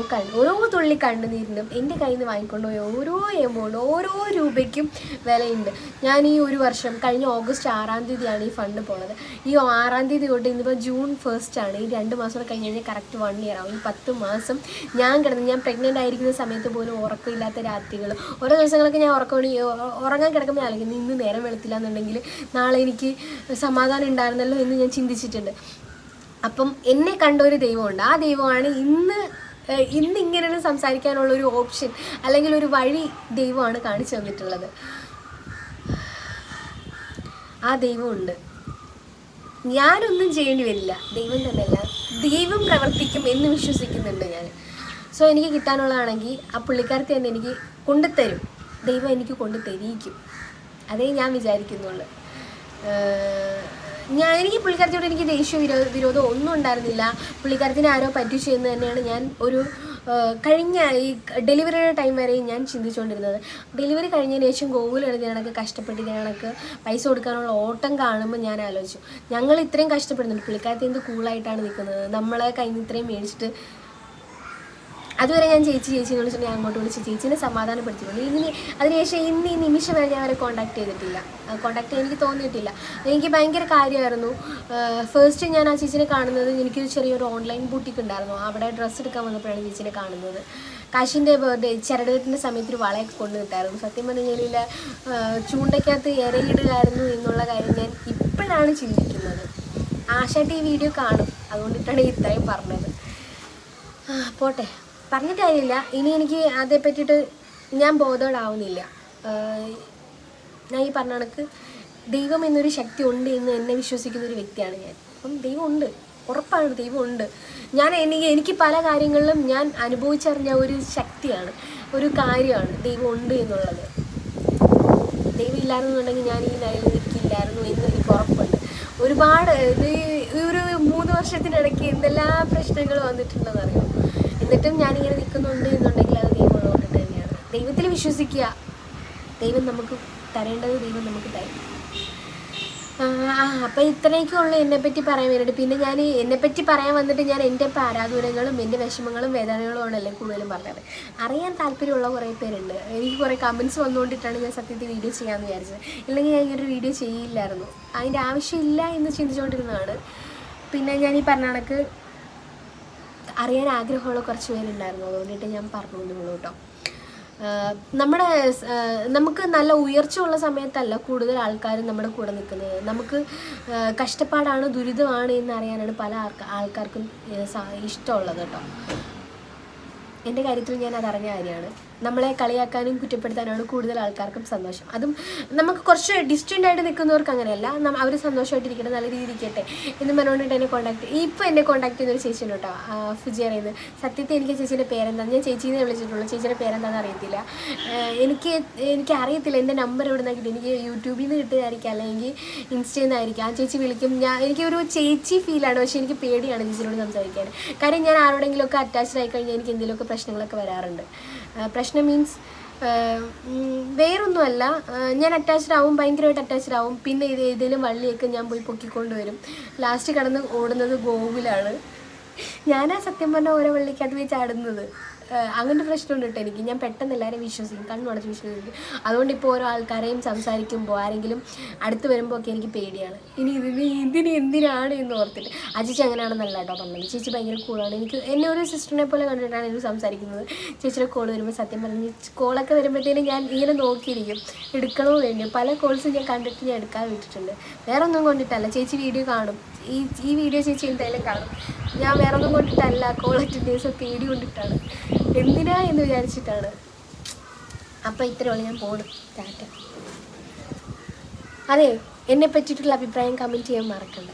തുള്ളി കണ്ണുനീരിനും എൻ്റെ കയ്യിൽ നിന്ന് വാങ്ങിക്കൊണ്ട് പോയ ഓരോ എമൗണ്ട്, ഓരോ രൂപയ്ക്കും വിലയുണ്ട്. ഞാൻ ഈ ഒരു വർഷം കഴിഞ്ഞ ഓഗസ്റ്റ് 6-ാം തീയതിയാണ് ഈ ഫണ്ട് പോണത്. ഈ 6-ാം തീയതി തൊട്ട് ഇന്നിപ്പോൾ June 1st ആണ്. ഈ 2 മാസം കൂടെ കഴിഞ്ഞ് കഴിഞ്ഞാൽ കറക്റ്റ് 1 year ആവും. ഈ 10 മാസം ഞാൻ പ്രഗ്നൻ്റ് ആയിരിക്കുന്ന സമയത്ത് പോലും ഉറക്കമില്ലാത്ത രാത്രികൾ, ഓരോ ദിവസങ്ങളൊക്കെ ഞാൻ ഉറങ്ങാൻ കിടക്കുമ്പോൾ ആലോചിക്കുന്നു ഇന്ന് നേരം വെളുത്തില്ല എന്നുണ്ടെങ്കിൽ നാളെ എനിക്ക് സമാധാനം ഉണ്ടായിരുന്നല്ലോ എന്ന് ഞാൻ ചിന്തിച്ചിട്ടുണ്ട്. അപ്പം എന്നെ കണ്ട ഒരു ദൈവമുണ്ട്. ആ ദൈവമാണ് ഇന്ന് ഇങ്ങനെ സംസാരിക്കാനുള്ളൊരു ഓപ്ഷൻ അല്ലെങ്കിൽ ഒരു വഴി ദൈവമാണ് കാണിച്ചു തന്നിട്ടുള്ളത്. ആ ദൈവമുണ്ട്. ഞാനൊന്നും ചെയ്യേണ്ടി വരില്ല, ദൈവം തന്നെയല്ല, ദൈവം പ്രവർത്തിക്കും എന്ന് വിശ്വസിക്കുന്നുണ്ട് ഞാൻ. സോ എനിക്ക് കിട്ടാനുള്ളതാണെങ്കിൽ ആ പുള്ളിക്കാരത്തി തന്നെ എനിക്ക് കൊണ്ടുതരും, ദൈവം എനിക്ക് കൊണ്ടു തരിയിക്കും. അതേ ഞാൻ വിചാരിക്കുന്നുള്ളൂ. എനിക്ക് പുള്ളിക്കാരത്തിയോട് എനിക്ക് ദേഷ്യ വിരോധം ഒന്നും ഉണ്ടായിരുന്നില്ല. പുള്ളിക്കാരത്തിനെ ആരോ പറ്റിച്ചു എന്ന് തന്നെയാണ് ഞാൻ കഴിഞ്ഞ ഈ ഡെലിവറിയുടെ ടൈം വരെയും ഞാൻ ചിന്തിച്ചുകൊണ്ടിരുന്നത്. ഡെലിവറി കഴിഞ്ഞതിന് ശേഷം ഗോകുലെഴുതിയാണൊക്കെ കഷ്ടപ്പെട്ടിട്ട് പൈസ കൊടുക്കാനുള്ള ഓട്ടം കാണുമ്പോൾ ഞാൻ ആലോചിച്ചു, ഞങ്ങൾ ഇത്രയും കഷ്ടപ്പെടുന്നുണ്ട്, പുള്ളിക്കാരത്തി എന്ത് കൂളായിട്ടാണ് നിൽക്കുന്നത്, നമ്മളെ കയ്യിൽ നിന്ന് ഇത്രയും മേടിച്ചിട്ട്. അതുവരെ ഞാൻ ചേച്ചി എന്ന് വിളിച്ചിട്ട് ഞാൻ അങ്ങോട്ട് വിളിച്ച് ചേച്ചീനെ സമാധാനപ്പെടുത്തിയിട്ടുണ്ട്. അതിനുശേഷം ഈ നിമിഷം വരെ ഞാൻ അവരെ കോൺടാക്ട് ചെയ്തിട്ടില്ല, എനിക്ക് തോന്നിയിട്ടില്ല. എനിക്ക് ഭയങ്കര കാര്യമായിരുന്നു. ഫസ്റ്റ് ഞാൻ ആ ചേച്ചിനെ കാണുന്നത്, എനിക്കൊരു ചെറിയൊരു ഓൺലൈൻ ബൂട്ടിക്ക് ഉണ്ടായിരുന്നു, അവിടെ ഡ്രസ്സ് എടുക്കാൻ വന്നപ്പോഴാണ് ചേച്ചിനെ കാണുന്നത്. കാശിൻ്റെ ബർത്ത്ഡേ ചരടുകെട്ടിൻ്റെ സമയത്തൊരു വളയൊക്കെ കൊണ്ടു കിട്ടായിരുന്നു. സത്യം പറഞ്ഞു കഴിഞ്ഞാൽ ചൂണ്ടയ്ക്കകത്ത് ഇരയിടുകയായിരുന്നു എന്നുള്ള കാര്യം ഞാൻ ഇപ്പോഴാണ് ചിന്തിക്കുന്നത്. ആശാട്ടി ഈ വീഡിയോ കാണും, അതുകൊണ്ടിട്ടാണ് ഇത്രയും പറഞ്ഞത്. പോട്ടെ, പറഞ്ഞിട്ട് കാര്യമില്ല. ഇനി എനിക്ക് അതേ പറ്റിയിട്ട് ഞാൻ ബോധോടാവുന്നില്ല. ഞാൻ ഈ പറഞ്ഞ കണക്ക് ദൈവം എന്നൊരു ശക്തി ഉണ്ട് എന്ന് എന്നെ വിശ്വസിക്കുന്ന ഒരു വ്യക്തിയാണ് ഞാൻ. അപ്പം ദൈവം ഉണ്ട്, ഉറപ്പാണ് ദൈവം ഉണ്ട്. എനിക്ക് പല കാര്യങ്ങളിലും ഞാൻ അനുഭവിച്ചറിഞ്ഞ ഒരു ശക്തിയാണ്, ഒരു കാര്യമാണ് ദൈവം ഉണ്ട് എന്നുള്ളത്. ദൈവം ഇല്ലായിരുന്നുണ്ടെങ്കിൽ ഞാൻ ഈ നിലയിൽ നിൽക്കില്ലായിരുന്നു എന്ന് എനിക്ക് ഉറപ്പുണ്ട്. ഒരുപാട് ഒരു 3 വർഷത്തിനിടയ്ക്ക് എന്തെല്ലാം പ്രശ്നങ്ങൾ വന്നിട്ടുണ്ടെന്ന് അറിയാം. എന്നിട്ടും ഞാനിങ്ങനെ നിൽക്കുന്നുണ്ട് എന്നുണ്ടെങ്കിൽ അത് ദൈവം ഉള്ളതുകൊണ്ട് തന്നെയാണ്. ദൈവത്തിൽ വിശ്വസിക്കുക, ദൈവം നമുക്ക് തരേണ്ടത് ദൈവം നമുക്ക് തരും. അപ്പം ഇത്രയൊക്കെ ഉള്ളൂ എന്നെപ്പറ്റി പറയാൻ വേണ്ടിയിട്ട്. പിന്നെ ഞാൻ എന്നെപ്പറ്റി പറയാൻ വന്നിട്ട് ഞാൻ എൻ്റെ പാരാദൂരങ്ങളും എൻ്റെ വിഷമങ്ങളും വേദനകളുമാണല്ലേ കൂടുതലും പറഞ്ഞത്. അറിയാൻ താല്പര്യമുള്ള കുറേ പേരുണ്ട്. എനിക്ക് കുറേ കമൻറ്റ്സ് വന്നുകൊണ്ടിട്ടാണ് ഞാൻ സത്യത്തിൽ വീഡിയോ ചെയ്യാമെന്ന് വിചാരിച്ചത്. ഇല്ലെങ്കിൽ ഞാൻ ഇങ്ങനൊരു വീഡിയോ ചെയ്യില്ലായിരുന്നു. അതിൻ്റെ ആവശ്യമില്ല എന്ന് ചിന്തിച്ചുകൊണ്ടിരുന്നതാണ്. പിന്നെ ഞാൻ ഈ പറഞ്ഞ കണക്ക് അറിയാൻ ആഗ്രഹമുള്ള കുറച്ച് പേരുണ്ടായിരുന്നു, അതുകൊണ്ടിട്ട് ഞാൻ പറഞ്ഞു എന്നുള്ളൂ കേട്ടോ. നമുക്ക് നല്ല ഉയർച്ച ഉള്ള സമയത്തല്ല കൂടുതൽ ആൾക്കാരും നമ്മുടെ കൂടെ നിൽക്കുന്നത്. നമുക്ക് കഷ്ടപ്പാടാണ്, ദുരിതമാണ് എന്നറിയാനാണ് പല ആൾക്കാർക്കും ഇഷ്ടമുള്ളത് കേട്ടോ. എൻ്റെ കാര്യത്തിൽ ഞാൻ അതറിഞ്ഞ കാര്യമാണ്. നമ്മളെ കളിയാക്കാനും കുറ്റപ്പെടുത്താനാണ് കൂടുതൽ ആൾക്കാർക്കും സന്തോഷം. അതും നമുക്ക് കുറച്ച് ഡിസ്റ്റൻ്റ് ആയിട്ട് നിൽക്കുന്നവർക്ക് അങ്ങനെയല്ല, അവർ സന്തോഷമായിട്ടിരിക്കട്ടെ, നല്ല രീതിയിൽ ഇരിക്കട്ടെ എന്ന് പറഞ്ഞുകൊണ്ടിട്ട് എന്നെ എന്നെ കോൺടാക്ട് ചെയ്യുന്നൊരു ചേച്ചിയുണ്ട് കേട്ടോ, ഫുജിയറിയുന്നത്. സത്യത്തിൽ എനിക്ക് ചേച്ചീൻ്റെ പേരെന്താ, ഞാൻ ചേച്ചീനെ വിളിച്ചിട്ടുള്ളൂ, ചേച്ചിയുടെ പേരെന്താണെന്ന് അറിയത്തില്ല. എനിക്ക് അറിയത്തില്ല എൻ്റെ നമ്പർ എവിടെ നിന്നാണ് കിട്ടി. എനിക്ക് യൂട്യൂബിൽ നിന്ന് കിട്ടുന്നതായിരിക്കും, അല്ലെങ്കിൽ ഇൻസ്റ്റയിൽ നിന്നായിരിക്കും. ആ ചേച്ചി വിളിക്കും, എനിക്കൊരു ചേച്ചി ഫീലാണ്, പക്ഷേ എനിക്ക് പേടിയാണ് ചേച്ചിയോട് സംസാരിക്കാൻ. കാര്യം ഞാൻ ആരോടെങ്കിലുമൊക്കെ അറ്റാച്ച്ഡ് ആയി കഴിഞ്ഞാൽ എനിക്ക് എന്തെങ്കിലുമൊക്കെ പ്രശ്നങ്ങളൊക്കെ വരാറുണ്ട്. പ്രശ്നം മീൻസ് വേറൊന്നുമല്ല, ഞാൻ അറ്റാച്ച്ഡ് ആവും, ഭയങ്കരമായിട്ട് അറ്റാച്ച്ഡ് ആവും. പിന്നെ ഏതെങ്കിലും വള്ളിയൊക്കെ ഞാൻ പോയി പൊക്കിക്കൊണ്ടുവരും. ലാസ്റ്റ് കടന്ന് ഓടുന്നത് ഗോകുലാണ്. ഞാനാ സത്യം പറഞ്ഞാൽ ഓരോ വള്ളിക്കകത്ത് പോയി ചാടുന്നത്. അങ്ങനത്തെ പ്രശ്നമുണ്ട് കേട്ടോ എനിക്ക്. ഞാൻ പെട്ടെന്ന് എല്ലാവരെയും വിശ്വസിക്കും, കണ്ണുടച്ച് വിശ്വസിക്കും. അതുകൊണ്ട് ഇപ്പോൾ ഓരോ ആൾക്കാരെയും സംസാരിക്കുമ്പോൾ ആരെങ്കിലും അടുത്ത് വരുമ്പോൾ ഒക്കെ എനിക്ക് പേടിയാണ്. ഇതിന് എന്തിനാണ് എന്ന് ഓർത്തിട്ട്. ആ ചേച്ചി അങ്ങനെയാണെന്നല്ല കേട്ടോ പറഞ്ഞത്. ചേച്ചി ഭയങ്കര കൂളാണ്. എന്നെ ഒരു സിസ്റ്ററിനെ പോലെ കണ്ടിട്ടാണ് എനിക്ക് സംസാരിക്കുന്നത്. ചേച്ചിയുടെ കോൾ വരുമ്പോൾ സത്യം പറഞ്ഞ് കോളൊക്കെ വരുമ്പോഴത്തേനും ഞാൻ ഇങ്ങനെ നോക്കിയിരിക്കും, എടുക്കണോ വേണ്ടി. പല കോൾസും ഞാൻ കണ്ടിട്ട് ഞാൻ എടുക്കാൻ വിട്ടിട്ടുണ്ട്. വേറെ ഒന്നും കൊണ്ടിട്ടല്ല, ചേച്ചി വീഡിയോ കാണും, ഈ വീഡിയോ ചേച്ചി എന്തായാലും കാണും. ഞാൻ വേറെ ഒന്നും കൊണ്ടിട്ടല്ല, കോൾ അറ്റൻഡേഴ്സ് പേടി കൊണ്ടിട്ടാണ്, എന്തിനാ എന്ന് വിചാരിച്ചിട്ടാണ്. അപ്പോൾ ഇത്രയുള്ള ഞാൻ പോകണം. ടാറ്റ. അതെ, എന്നെ പറ്റിയിട്ടുള്ള അഭിപ്രായം കമൻറ്റ് ചെയ്യാൻ മറക്കണ്ട.